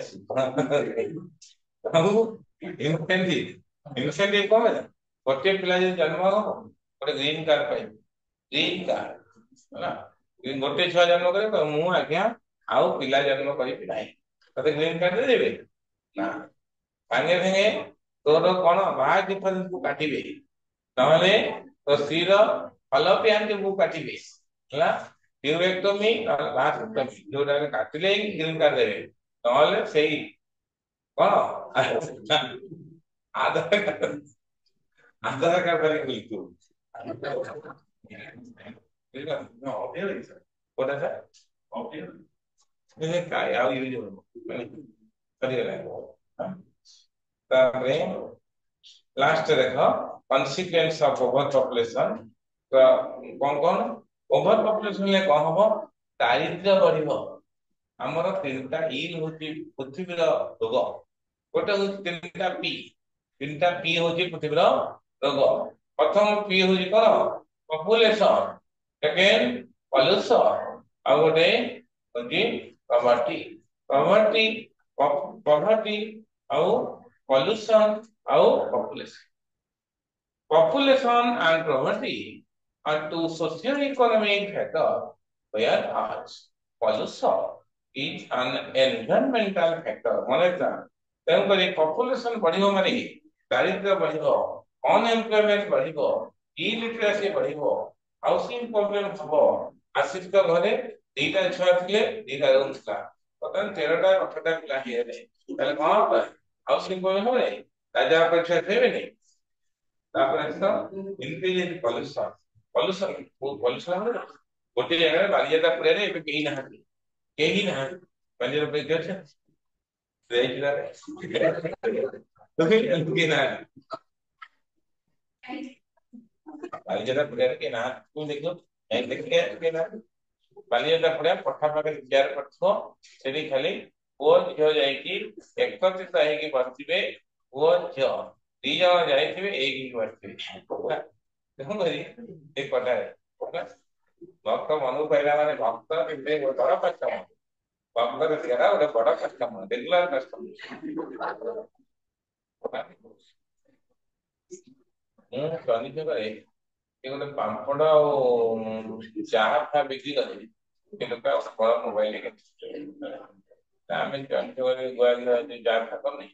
इनसेंटिव कौन है गोटे पिला जन्म हो गोटे ग्रीन कार्ड पाई ग्रीन कार्ड है गोटे छुआ जन्म करे मु आज्ञा आउ पिला जन्म करी नाही तते ग्रीन कार्ड देबे ना भांगे भांगे तोर कौन बाहा डिफरेंस को काटिबे नहले तो स्त्री फलोपियान के मुंह काटिबे ହେଲା ଟ୍ୟୁରେକ୍ଟୋମି ଲାଷ୍ଟୋମି ଯୋଉଟା କାଟିଲେ ହିଁ ଗ୍ରୀନ କାର୍ଡ ଦେବେ ନହେଲେ ସେଇ କଣ ଆଧାର କାର୍ଡ ଧରିକି ବୁଲିଥିବୁ କୋଉଟା ସାର୍ କାଇ ଆଉ ୟୁଜ ସରିଗଲା ତାପରେ लास्ट देख कॉन्सिक्वेंस ऑफ ओवर पॉपुलेशन कौन कौन ओवर पॉपुलेशन ले कौन हम दारिद्र्य बढ़िबो हमर तीनटा इल होची पृथ्वीर रोग गोटे होची तीनटा पी होची पृथ्वीर रोग प्रथम पी होची कोन पॉपुलेशन सेकंड पॉल्यूशन आ गोटे होची पॉवर्टी पॉवर्टी पॉवर्टी आउ pollution और population and poverty are two socio-economic factors whereas pollution is an environmental factor माने तेणु करी population बढ़िबो माने दारिद्र्य बढ़िबो अनएम्प्लॉयमेंट बढ़िबो इलिटरेसी बढ़िबो हाउसिंग प्रॉब्लम हबो आशिष का घरे दीटा छुआ थिले दीटा रूम था पतन 13टा 18टा पिला हेरे ताले कोन हाउसिंग प्रॉब्लम होले राजा अपेक्षा थे नहीं तापर तो इंक्रीज पॉल्यूशन पॉल्यूशन पॉल्यूशन हो गोटे जगह बालियादा पुरे रे केही ना बालियादा पे के छे रेजिला रे तो के ना बालियादा पुरे रे के ना तू देखो एक देख के ना बालियादा पुरे पठा पाके तैयार करथो सेदी खाली ओ जो जाई की एकत्रित है कि बसिबे वो जो दी जन जाइथिबे एक ही बसिबे देखो करी एक पटा है भक्त मनु पहिला माने भक्त के बड़ा कष्टम भक्त के तेरा ओडे बड़ा कष्टम रेगुलर कष्टम ମୁଁ ଶନିଚ କରେ ଏ ଗୋଟେ ପାମ୍ପଡ଼ ଆଉ ଚାହା ଫା ବିକ୍ରି କରେ ଏ ଲୋକ ବଡ଼ ମୋବାଇଲ ଆମେ ଜନିତ କରି ଗୁଆଘର ଚାହା ଫା କରୁନି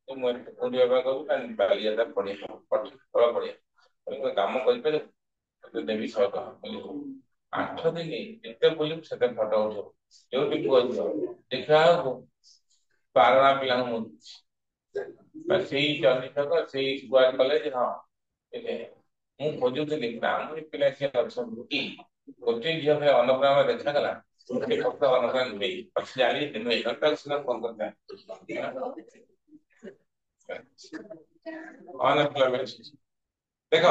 ମୁଁ କୋଉଠି ବ୍ୟବହାର କରୁ ବାଲିଯାତ୍ରା ପଡିଆ ତଳ ପଡିଆ କାମ କରିପାରିବୁ ଦେବି 100 ଟଙ୍କା 8 ଦିନ ଯେତେ ବୁଲିବୁ ସେତେ ଫଟୋ ଉଠିବ ଯୋଉଠି ପୁଅ ଝିଅ ଦେଖିଲା ବେଳକୁ 12 ପିଲାଙ୍କୁ ମୁଁ ସେଇ ଜନିତ ସେଇ ସ୍କୁଆର କଲେଜ ହଁ ମୁଁ ଖୋଜୁଥିଲି ବ୍ରାହ୍ମଣୀ ପିଲା କିଏ ଅଛନ୍ତି କି ଗୋଟିଏ ଝିଅ ଭାଇ ଅନଗ୍ରାମ ଦେଖାଗଲା ଗୋଟେ ଫଟୋ ଅନଗ୍ରାମ ନେଇ ଅଛି ଜାଣି ତେଣୁ ଏଗାରଟା ସୁଦ୍ଧା ଫୋନ କରିଥାଏ ଅନଏମ୍ପ୍ଲୟମେଣ୍ଟ ଦେଖ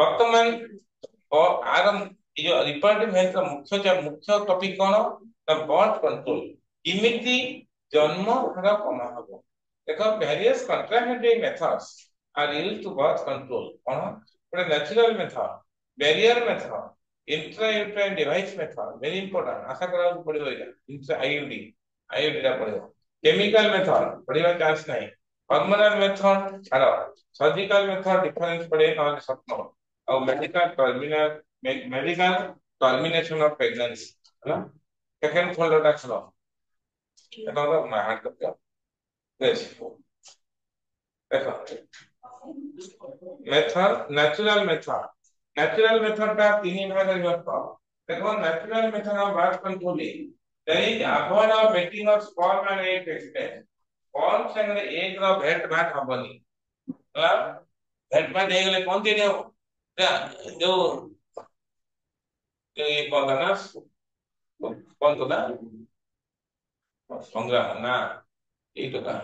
ବର୍ତ୍ତମାନ आर ये रिप्रोडक्टिव हेल्थ का मुख्य टॉपिक कौन द बर्थ कंट्रोल इमिति जन्म हार कम हबो देखो various contraceptive methods are used to birth control कौन ଗୋଟେ natural method barrier method intra uterine device method very important आशा करा पड़िबो एटा इंट्रा आईयूडी रा पड़िबो केमिकल मेथड पड़िबा चांस नहीं हार्मोनल मेथड छाड़ सर्जिकल मेथड डिफरेंस पड़े न सत्य और मेडिकल टर्मिनेशन ऑफ प्रेगनेंसी है ना सेकंड फोल्डर टा चलो एटा तो हार्ड कर देखो मेथड नेचुरल मेथड का तीन भाग विभक्त देखो natural method of birth controlling there is avoid of making of sperm and egg exchange sperm संगे एग रो भेट भाट हबनी मतलब भेट भाट हे गले कोन दिन हो जो ये कौन था ना कौन तो ना संग्राम ना ये तो का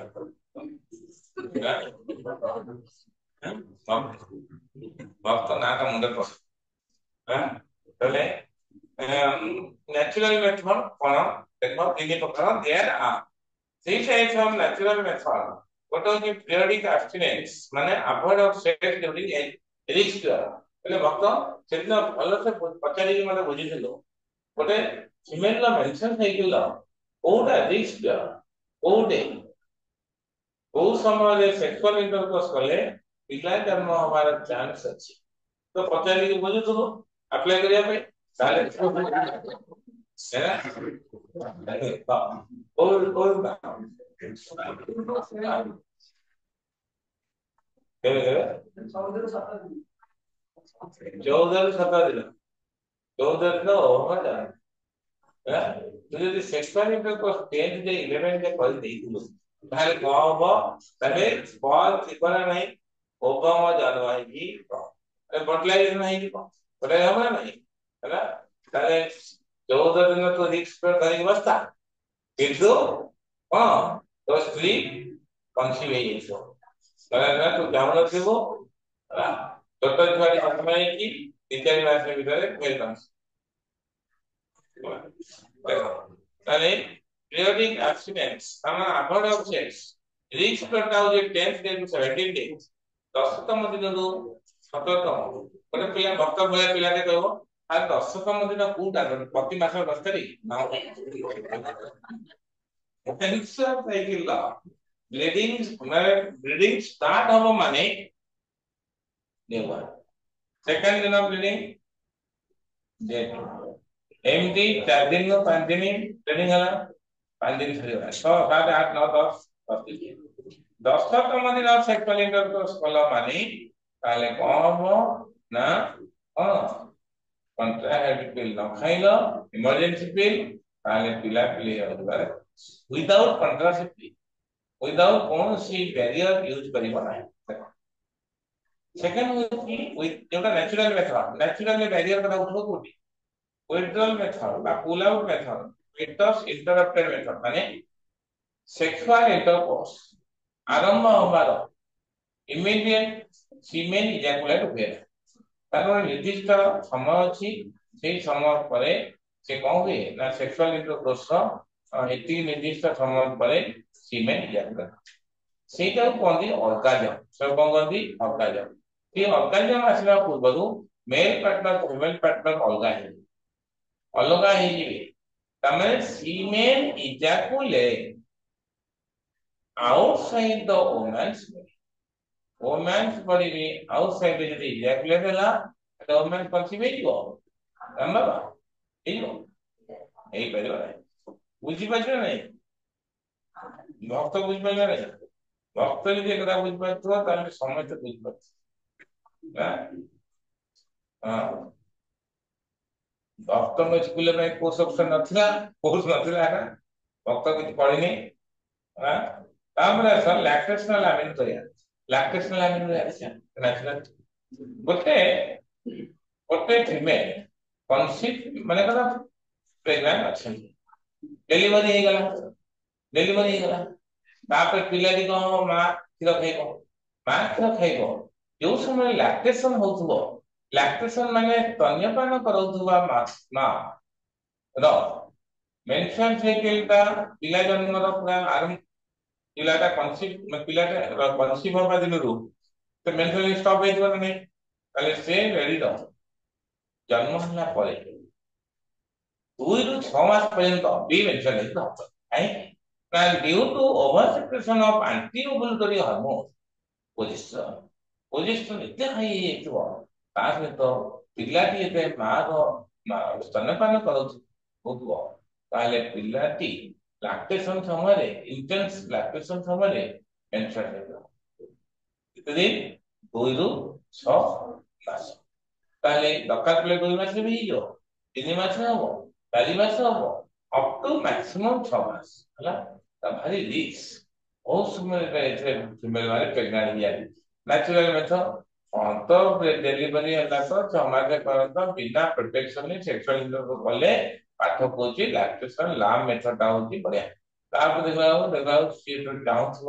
भक्त ना का मुंडे पर तले नेचुरल मेथड कोन देखो तीन प्रकार there are three types of natural method what was the periodic abstinence माने avoid of sex during risk એટલે ભક્ત ସେଦିନ ଭଲସେ ପଚାରିକି ମତେ ବୁଝିଥିଲୁ ଗୋଟେ ଫିମେଲ ର ମେନ୍ସନ୍ ସାଇକେଲ କୋଉଟା ରିସ୍କ କୋଉଟେ କୋଉ ସମୟରେ ସେକ୍ସୁଆଲ ଇଣ୍ଟରକୋର୍ସ କଲେ ପିଲା ଜନ୍ମ ହବାର ଚାନ୍ସ ଅଛି ତ ପଚାରିକି ବୁଝୁଥିଲୁ ଆପ୍ଲାଏ କରିବା ପାଇଁ ତାହେଲେ ସେରା କୋଉ କେବେ 14 ଦିନ ହବ तू यदि सेक्सुअल इंटरकोर्स 10 जे 11 जे कर देइथिलु ताले को हबो ताले बॉल थिबरा नहीं ओगम जानवाई की अरे फर्टिलाइजेशन नहीं की बटे हम नहीं हैला ताले 14 दिन तो रिस्क पर करी बस्ता किंतु हां तो स्त्री कंसीव हे जेतो ताले ना तू जावल थिबो हैला छोट छुआरी समय की 3-4 मास भीतर फेल कंस ताले periodic abstinence तामा avoid of sex reach करता हो जे 10th day to 17 days 10तम दिन रो 17तम ଗୋଟେ ପିଲା ଭକ୍ତ ଭଳିଆ ପିଲାଟେ କହିବ ଆ 10ତମ ଦିନ କୋଉଟା ପ୍ରତି ମାସ 10 ତାରିଖ ନା ମେନ୍ସନ୍ ସାଇକେଲ ब्लीडिंग स्टार्ट हबो माने देवा सेकंड दिन ऑफ ब्लीडिंग डेट एमडी 4 दिन 5 दिन ट्रेनिंग हला 5 दिन छड़ी 6 7 8 9 10 10तम दिन सेक्सुअल इंटरकोर्स कला माने ताले कोन ना कॉन्ट्रासेप्टिव पिल न खाइलो इमरजेंसी पिल ताले पिला पिले होबार विदाउट कॉन्ट्रासेप्टिव विदाउट कौन सी बैरियर यूज करिबो नाही सेकंड विथ जोटा नेचुरल बैरियर का उठो कोटी withdrawal method বা pull out method fetus interrupted method মানে sexual intercourse आरंभ होबार immediate semen ejaculate हुए तार निर्दिष्ट समय अछि सेही समय परे से कोन हुए ना sexual intercourse एति निर्दिष्ट समय परे semen ejaculate सेटा कोन ऑर्गाजम सब कोन ऑर्गाजम ये ऑर्गाजम आसला पूर्वरु मेल पार्टनर फीमेल पार्टनर अलगा है अलगा है तमें सीमेन ejaculate outside the woman's body में outside the ejaculate है तो woman conceive हो तम्बा इयो यही पहले वाला है बुझी पाछो नहीं भक्त बुझी पाछो नहीं भक्त यदि एकदा बुझी पाछो ताले समस्त बुझी पाछो हां भक्त में स्कूल में कोर्स ऑप्शन नथिला कोर्स नथिला है भक्त कुछ पढ़िनी हां तामरे सर लैक्टेशनल अमीन तो यार लैक्टेशनल अमीन रिएक्शन नेचुरल गोटे गोटे फीमेल कनसिव माने करा प्रेग्नेंट अछि डेलीवरी हे गला डेलीवरी हे गला तापर पिलाटी को मां क्षीर खाइबो मां क्षीर खाइबो जो समय लैक्टेशन होतबो लैक्टेशन माने स्तन्यपान करौतबा मां रो मेंस्ट्रुअल साइकिल ता पिला जन्मर पूरा आरंभ पिलाटा कनसिव पिलाटा कनसिव होबा दिनरू तो मेंस्ट्रुअल स्टॉप हे दिबो नै ताले से रेडी रो जन्म होला परे 2 ରୁ 6 ମାସ ପର୍ଯ୍ୟନ୍ତ ବି ମେନ୍ସୁରାଲ ହେଇ ହବ କାହିଁକି ନା due to over secretion of anti ovulatory hormone progesterone ଏତେ ହାଇ ହେଇଯାଇଥିବ ତା ସହିତ ପିଲାଟି ଏତେ ମାର ସ୍ତନ୍ୟପାନ କରୁଥିବ ତାହେଲେ ପିଲାଟି ଲାକ୍ଟେସନ ସମୟରେ ଇଣ୍ଟେନ୍ସ ଲାକ୍ଟେସନ ସମୟରେ ମେନ୍ସୁରାଲ ହେବ କେତେ ଦିନ 2 ରୁ 6 ମାସ ତାହେଲେ ଦରକାର ପଡ଼ିଲେ 2 ମାସ ବି ହେଇଯିବ 3 ମାସ ହବ 4 ମାସ ହବ ଅପ୍ ଟୁ ମ୍ୟାକ୍ସିମମ୍ 6 ମାସ ହେଲା ତା ଭାରି ରିକ୍ସ ବହୁତ ସମୟରେ ଏଥିରେ ଫିମେଲ ମାନେ ପ୍ରେଗନାଣ୍ଟ ହେଇଯାନ୍ତି ନ୍ୟାଚୁରାଲ ମେଥଡ ତ ଡେଲିଭରି ହେଲା ତ 6 ମାସ ପର୍ଯ୍ୟନ୍ତ ବିନା ପ୍ରୋଟେକ୍ସନ ସେକ୍ସୁଆଲ ଇଣ୍ଟରକୋର୍ସ କଲେ ପାଠ କହୁଛି ଲାକ୍ଟେସନ ଲାମ୍ ମେଥଡଟା ହଉଛି ବଢିଆ ତାପରେ ଦେଖିବାକୁ ସିଏ ଚାହୁଁଥିବ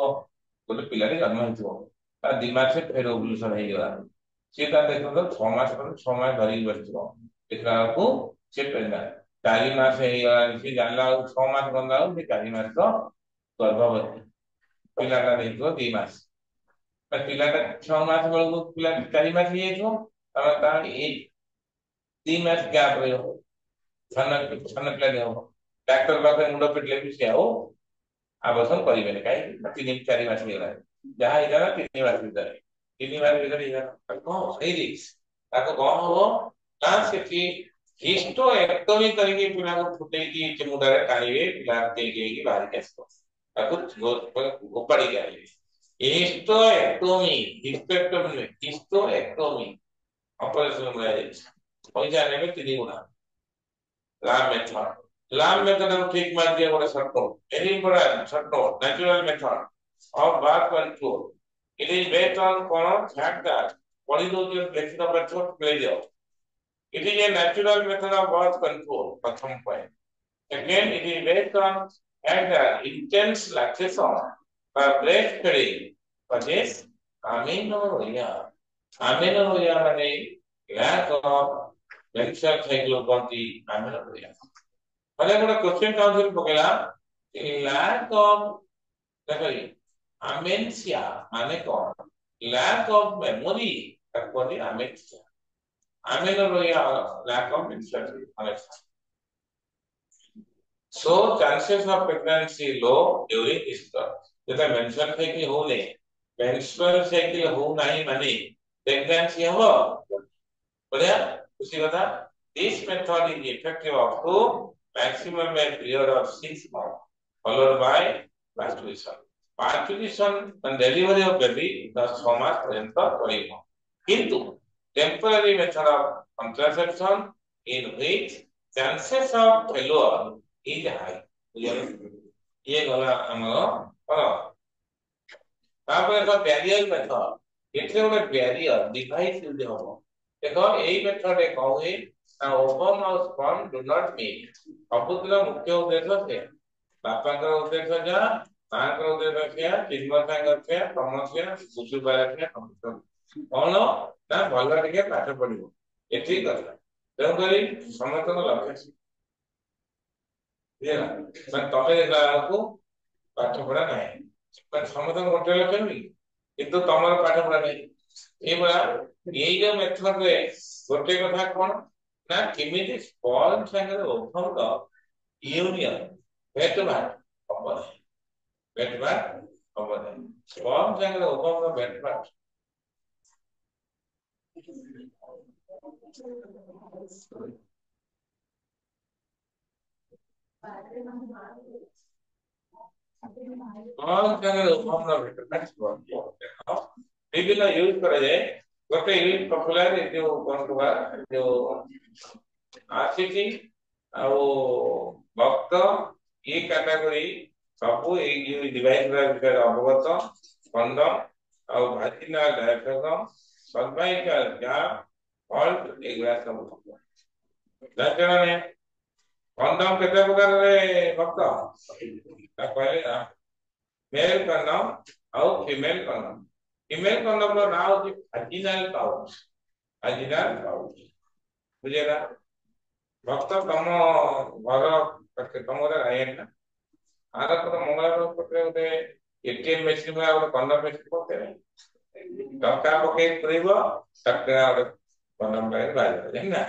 ଗୋଟେ ପିଲାଟି ଜନ୍ମ ହେଇଥିବ ତା 2 ମାସ ଫେର ଓଭ୍ୟୁଲେସନ ହେଇଗଲା ସିଏ ତା ଦେଖନ୍ତୁ 6 ମାସ ପରେ 6 ମାସ ଧରିକି ବସିଥିବ ଦେଖିଲା ବେଳକୁ ସେ ପ୍ରେଗନାଣ୍ଟ 4 ମାସ ହେଇଗଲାଣି ସେ ଜାଣିଲା ବେଳକୁ 6 ମାସ ଗଲା ବେଳକୁ ସେ 4 ମାସ ଗର୍ଭବତୀ ପିଲାଟା ଦେଇଥିବ 2 ମାସ ପିଲାଟା 6 ମାସ ବେଳକୁ ପିଲା 4 ମାସ ହେଇଯାଇଥିବ ତାପରେ ତା ଏଇ 2 ମାସ ଗ୍ୟାପ ରହିବ ସାନ ସାନ ପିଲାଟେ ହବ ଡାକ୍ତର ପାଖରେ ମୁଣ୍ଡ ପିଟିଲେ ବି ସେ ଆଉ ଆବଶ୍ୟକ କରିବେନି କାହିଁକି 3-4 ମାସ ହେଇଗଲାଣି ଯାହା ହେଇଗଲା 3 ମାସ ଭିତରେ 3 ମାସ ଭିତରେ ହେଇଗଲା କଣ ସେଇ ରିକ୍ସ ତାକୁ କଣ ହବ ନା ସେଠି ହିଷ୍ଟୋଏକ୍ଟୋମି କରିକି ପିଲାକୁ ଫୁଟେଇକି ଚିମୁଟାରେ ଟାଣିବେ ପିଲା ଦେଇକି ବାହାରିକି ଆସିବ ତାକୁ ଉପାଡ଼ିକି ଆଣିବେ हिस्टोएक्टोमी ऑपरेशन କରାଯାଇଛି ପଇସା ନେବେ 3 ଗୁଣା लाम मेथड of ठीक मार दिया बड़ा shortcut very important shortcut natural method of birth control it is based on कौन fact that पढ़ी दो जो देखी तो बच्चों ले जाओ it is a natural method of birth control प्रथम point again it is based on fact that intense lactation by breastfeeding causes amenorrhea amenorrhea माने lack of menstrual cycle होती amenorrhea मैंने गोटे क्वेश्चन काउंसिल पकेला लैक ऑफ देखो amnesia माने कौन lack of memory तकवली amnesia amenorrhea lack of memory so chances of pregnancy low during this जब मेंस्ट्रुअल साइकिल हो ले मेंस्ट्रुअल साइकिल हो नहीं माने प्रेगनेंसी हो बढ़िया उसी कथा this method is effective up to maximum a period of 6 months followed by masturbation masturbation and delivery of baby 6 मास पर्यंत करिबो किंतु temporary method of contraception in which chances of failure is high ये गला हमरो तापर का बैरियर मेथड एथे ଗୋଟେ बैरियर डिवाइस यूज हो देखो एई मेथड ए कहू ना ओवम और स्पर्म डू नॉट मीट सबुतर मुख्य उद्देश्य से बापांकर उद्देश्य जा मांकर उद्देश्य क्या चिन्मतांकर क्या समस्या बुझु पारे कौन ना भल टिके पाठ पढिबो एठी कथा तेणु करी समस्त लक्ष्य बुझला मैं तमे देखला को पाठ पढ़ा नहीं मैं समस्त गोटे लक्ष्य नहीं किंतु तमर पाठ पढ़ा नहीं ए बड़ा ये जो मेथड रे गोटे कथा कोन ना केमिति स्पर्म संगे ओभम द यूनियन भेटबार खबर भेटबार खबर स्पर्म संगे ओभम द भेटबार स्पर्म संगे ओभम द भेटबार देखो विभिन्न यूज करे जाए गोटे यूज पॉपुलर जो कोन जो आसीची ଆଉ ଭକ୍ତ ଏ କାଟାଗୋରୀ ସବୁ ଏଇ डिवाइस रा विषय अवगत कॉन्डम ଆଉ ଭାଜିନାल डायफ्रागम cervical gap called एगुला सब जाने कॉन्डम केते प्रकार रे भक्त ता कहले ना मेल कॉन्डम और फीमेल कॉन्डम रो नाम होची vaginal pouch बुझेला भक्त तम घर तम रे आए ना आर तो मंगलवार पटे उते एटीएम मशीन में और कॉन्डम मशीन पटे टका पके करिवो टका और कॉन्डम रे बाजे ना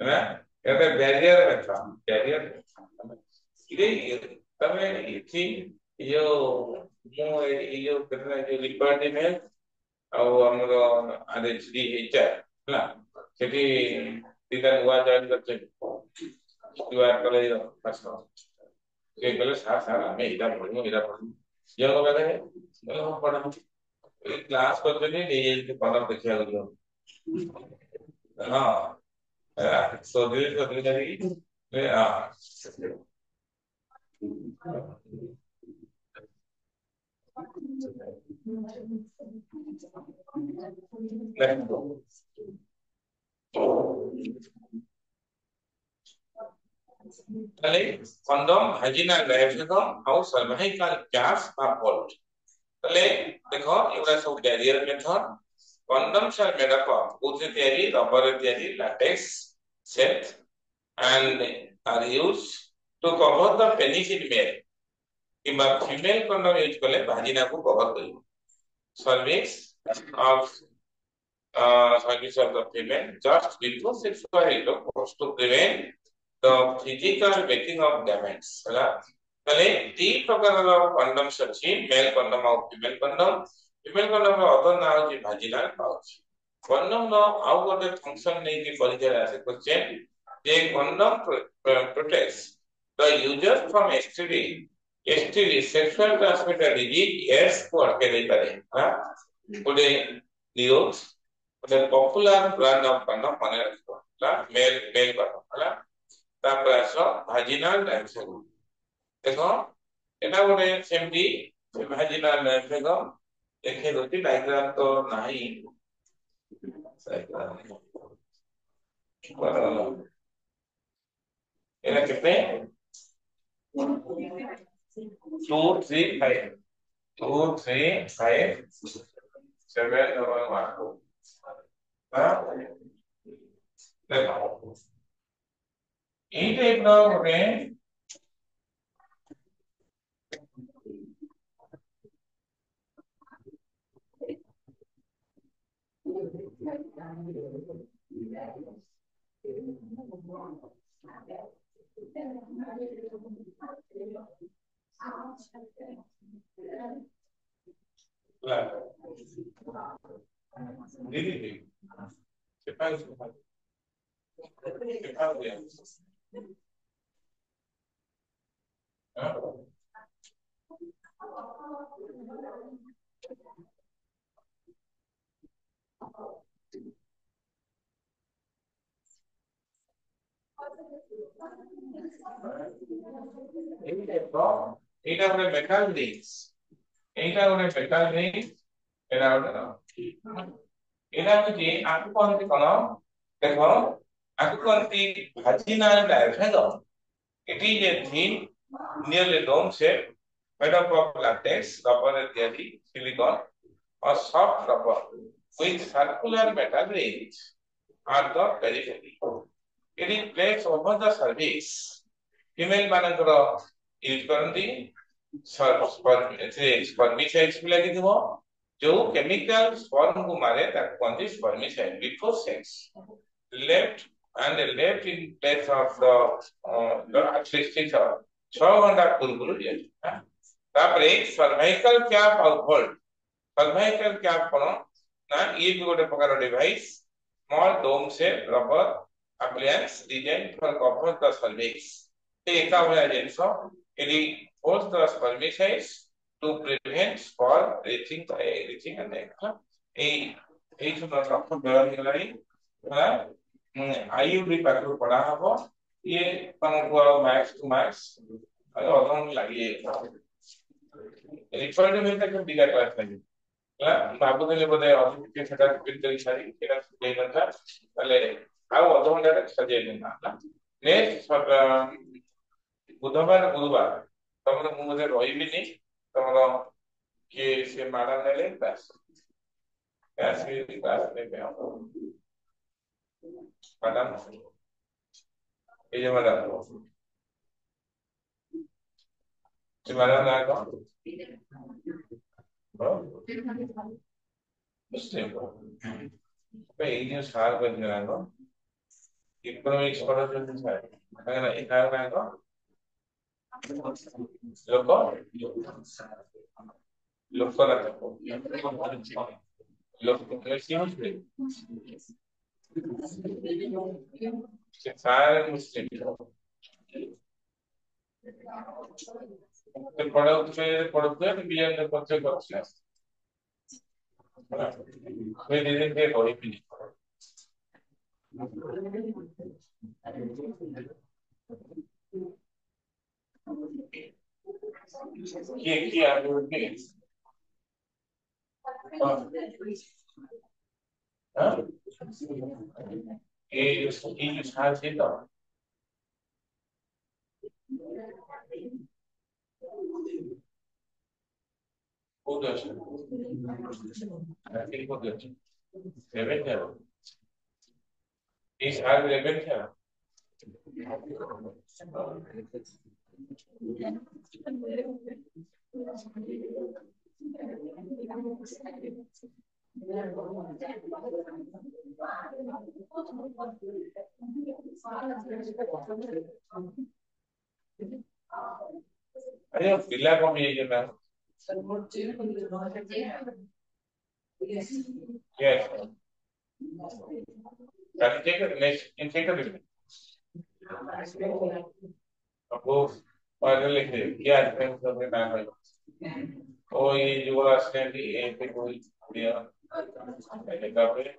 है एबे बैरियर इदे तमे इथि यो मो यो केतना जो लिबर्टी में ଆଉ ଆମର ଆରଏଚଡି ଏଚଆର ହେଲା ସେଠି ଦିଟା ନୂଆ ଜଏନ କରିଛନ୍ତି ୟୁଆର କଲେଜ ପାସ ସେ କହିଲେ ସାର୍ ଆମେ ଏଇଟା ପଢିବୁ ଝିଅଙ୍କ ପାଖରେ ପଢା ଏଇ କ୍ଲାସ କରିଛନ୍ତି ନେଇଯାଇଛି କଲର ଦେଖିବାକୁ ଯିବ ହଁ ସୋଦିଲି କରିକି condom, vaginal diaphragm और cervical cap are called. तले देखो एवरा सब barrier method. Condoms are made up of wood theory, rubber theory, latex, set, and are used to cover the penis in male. किंबा female condom use कले vagina को cover करियो. Cervix of cervix of the female just before sexual intercourse to prevent the physical making of gametes ହେଲା तले ती प्रकार रो condoms अछि mail condom और फीमेल condom रो अदर नाम अछि vaginal pouch condom रो आउ गोटे फंक्शन नै कि परिचय आसे question J condom protects the user from STD sexual transmitted disease yes को अटके दे पारे हां गोटे न्यूज गोटे पॉपुलर ब्रांड ऑफ condom माने रखो मेल condom होला तापर आसो vaginal diaphragm देखो एटा गोटे सेमडी vaginal diaphragm देखे दोती डायग्राम तो नाही एना कितने 2 3 5 2 3 5 7 1 हां देखो এই টাইপ ର ଗୋଟେ दीदी এইটা ଗୋଟେ মেটাল রিংস এইটা ଗୋଟେ মেটাল রিংস এটা ଗୋଟେ এটা হচ্ছে আকু কোনটি কোন দেখো আকু কোনটি vaginal diaphragm it is a thin nearly dome shape made up of latex rubber jelly silicone or soft rubber with circular metal rings at the periphery it is placed over the cervix female मानकर use करंती spermicides भी लगी थी जो chemical sperm को मारे ताको कोनती spermicide before sex left in place of the statistics of 6 घंटा पूर्व ये तापरे सर्वाइकल कैप और होल्ड सर्वाइकल कैप कोन ना ये भी गोटे प्रकार डिवाइस स्मॉल डोम से rubber appliance designed for cover the cervix एका होया जेंसो यदि holds the spermicides to prevent sperm reaching and এই सुनो डॉक्टर बेवल गलाई है आईयूडी पाकर पढ़ा हबो ये तुमको मैक्स टू मैक्स अदन लागि रिफर्ड में तक बिगा क्लास लगी ଭାବୁଥିଲି ବୋଧେ ଅଧିକ ସେଟା କରି ଛାଡ଼ି ସେଟା ଦେଇ ନଥା ତାହେଲେ ଆଉ ଅଧଘଣ୍ଟାରେ ସଜେଇ ଦେଇଥାନ୍ତା ନେକ୍ସଟ ବୁଧବାର ଗୁରୁବାର ତମର ମୁଁ ବୋଧେ ରହିବିନି ତମର କିଏ ସେ ମାଡ ନେଲେ ବାସ୍ ଆସିବି କ୍ଲାସ ନେବେ ମ୍ୟାଡାମ ଏଇ ଯେ ମ୍ୟାଡାମ ସେ ମ୍ୟାଡାମ ନାଁ କଣ ମୁସଲିମ ଏଇ ଯୋଉ ସାର୍ କହିଥିଲେ ନା କଣ ଇକୋନୋମିକ୍ସ ପଢଉଛନ୍ତି ସାର୍ ତାଙ୍କ ନାଁ ଏ ସାର୍ ନାଁ କଣ ଲୋକ ଲୋକନାଥ ସେ ସାର୍ ମୁସଲିମ ପଢଉଥିଲେ ବିଜ୍ଞାନ ପରିଚୟ କରୁଥିଲେ मैं धीरे धीरे कोई भी ये आगे बढ़े हाँ ये जो साल से तो बहुत अच्छा ठीक बहुत अच्छा लेवल क्या इस साल लेवल क्या अरे पिला कौन है ये ना yes can you take it next can take it अब वो पढ़ने लिखे क्या डिफरेंस करने ना है ओ ये जो रास्ते की एक पे कोई दिया मैंने कहा पे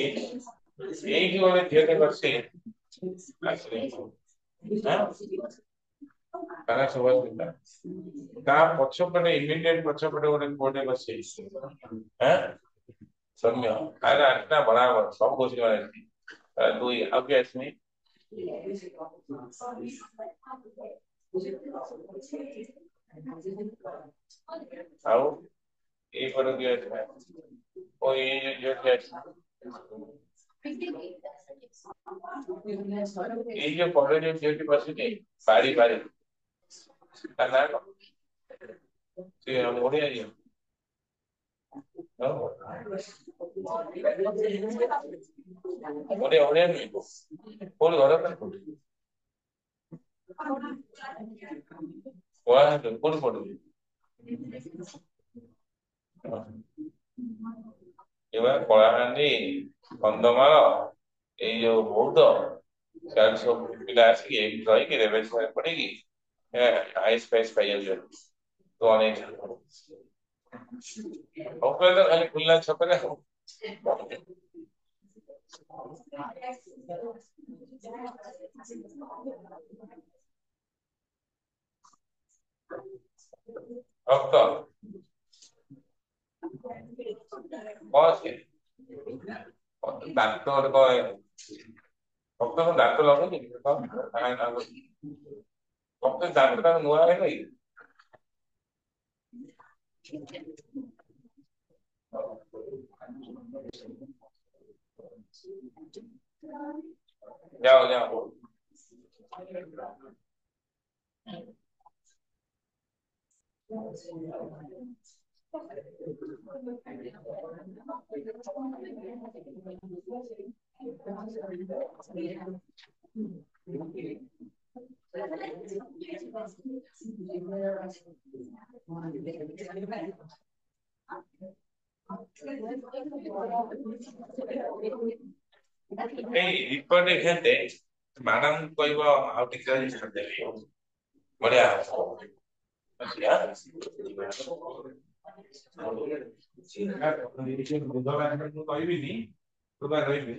एक ही वाले थे तो बस से କାରଣ ସବୁ ଥିଲା ତା ପଛପଟେ ଇମିଡିଏଟ ପଛପଟେ ଗୋଟେ କୋଡେ ବସେ ସୌମ୍ୟ ଆରେ ଆଠଟା ବରାବର ସବୁ ବସି ଦୁଇ ଆଉ କିଏ ଆସିନି ଆଉ ଏଇପଟେ କିଏ ଆସିଲା ଓ ଏଇ ଝିଅଟି ଆସିଲା ଏଇ ଯୋଉ ପଟେ ଯୋଉ ଝିଅଟି ବସିନି ବାড়ି ବାড়ି ତା ନାଁ କଣ ସେ ଓଡ଼ିଆ ଝିଅ ଓଡ଼ିଆ ଓଡ଼ିଆ ନୁହେଁ କୋଉଠି ଘର କୋଉଠି କୋଉଠି ପଢୁଛି ଏବା କଳାହାଣ୍ଡି କନ୍ଧମାଳ ଏଇ ଯୋଉ ବୌଦ୍ଧ ସିଆଡେ ସବୁ ପିଲା ଆସିକି ଏଇଠି ରହିକି ରେଭେନ୍ସାରେ ପଢିକି ଆଇଏସ୍ ଫାଇଏସ୍ ପାଇଯାଉଛନ୍ତି ତୁ ଅନେଇଛୁ ସବୁବେଳେ ତ ଖାଲି ଖୁଲା ଛକରେ ଆଉ ଭକ୍ତ କଣ ସେ ଦାନ୍ତ ଗୋଟେ କଣ ଭକ୍ତ କଣ ଦାନ୍ତ ଲଗେଇନି ଭକ୍ତ ଦାନ୍ତ ତାଙ୍କ ନୂଆ ହେଇନି ଯାଅ ଯାଅ ଏଇ ରିପୋର୍ଟ ଏଖେନ୍ତେ ମ୍ୟାଡାମ କହିବ ଆଉ ଟିକେ ଛାଡ଼ିଦେବି ବଢିଆ ବୁଧବାର ମୁଁ କହିବିନି ବୁଧବାର ରହିବି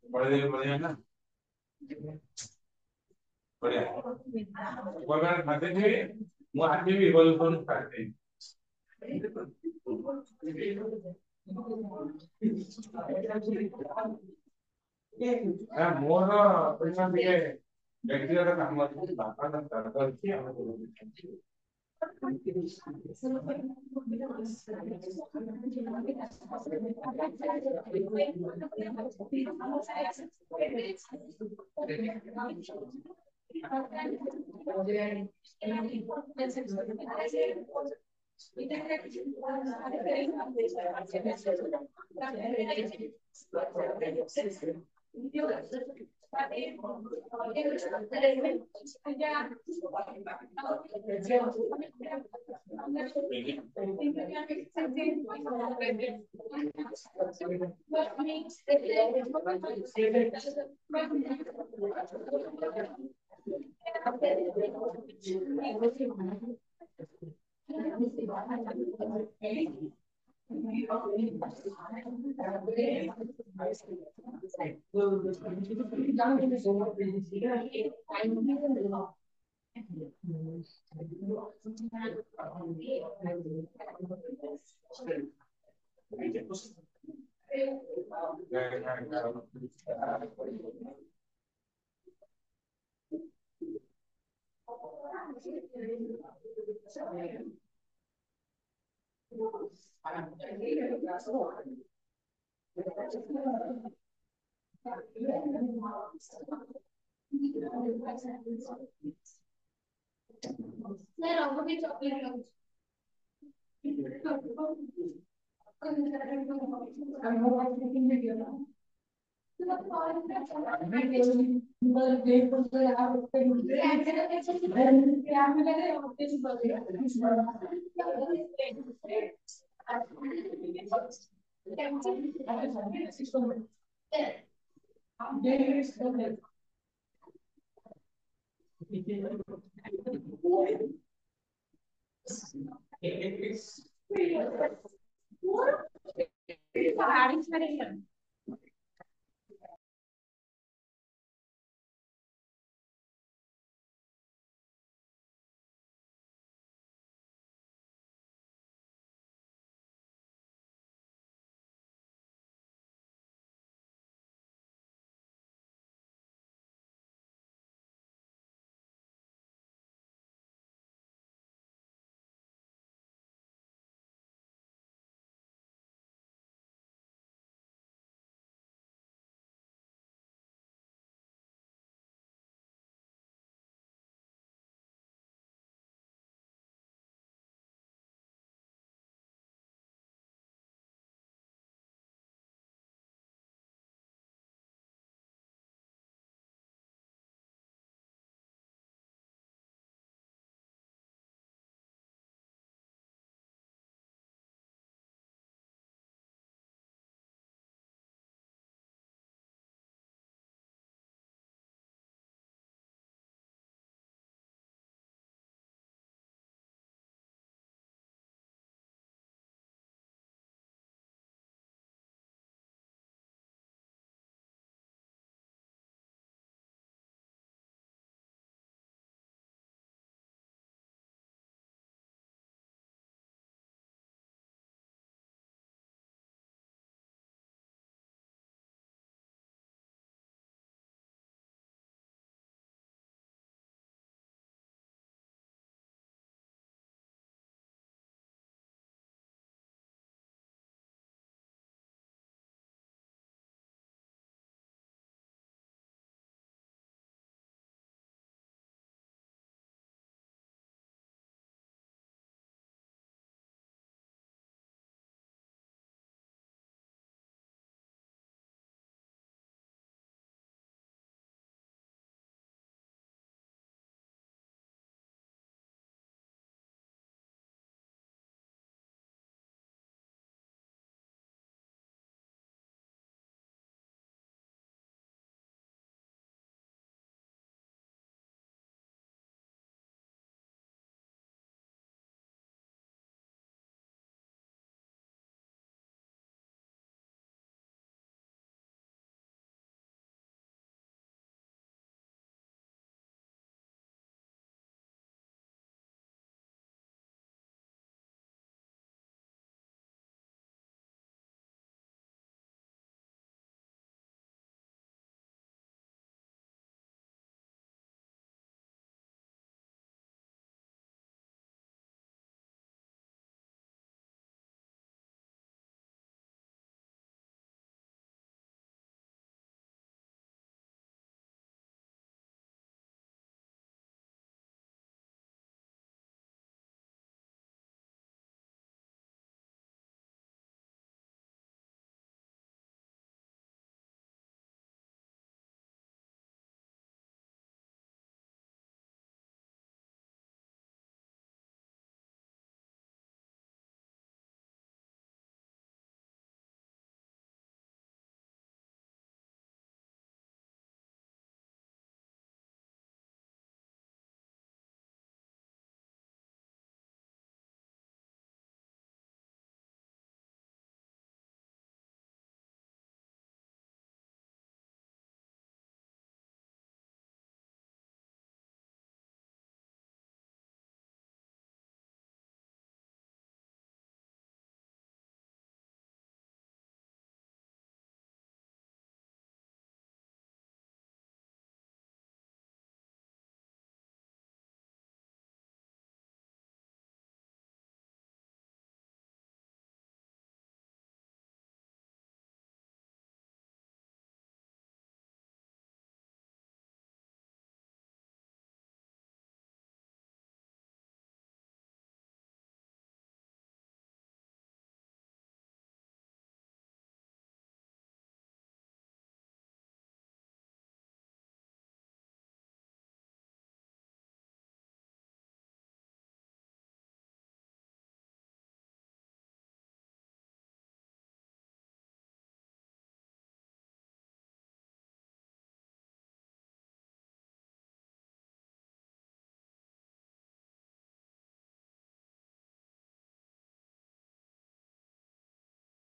बढ़िया ना बढ़िया भगवान खाते थे वो आदमी भी बोल बोल खाते मोर पैसा दिए व्यक्तिगत काम बापा ना करते हैं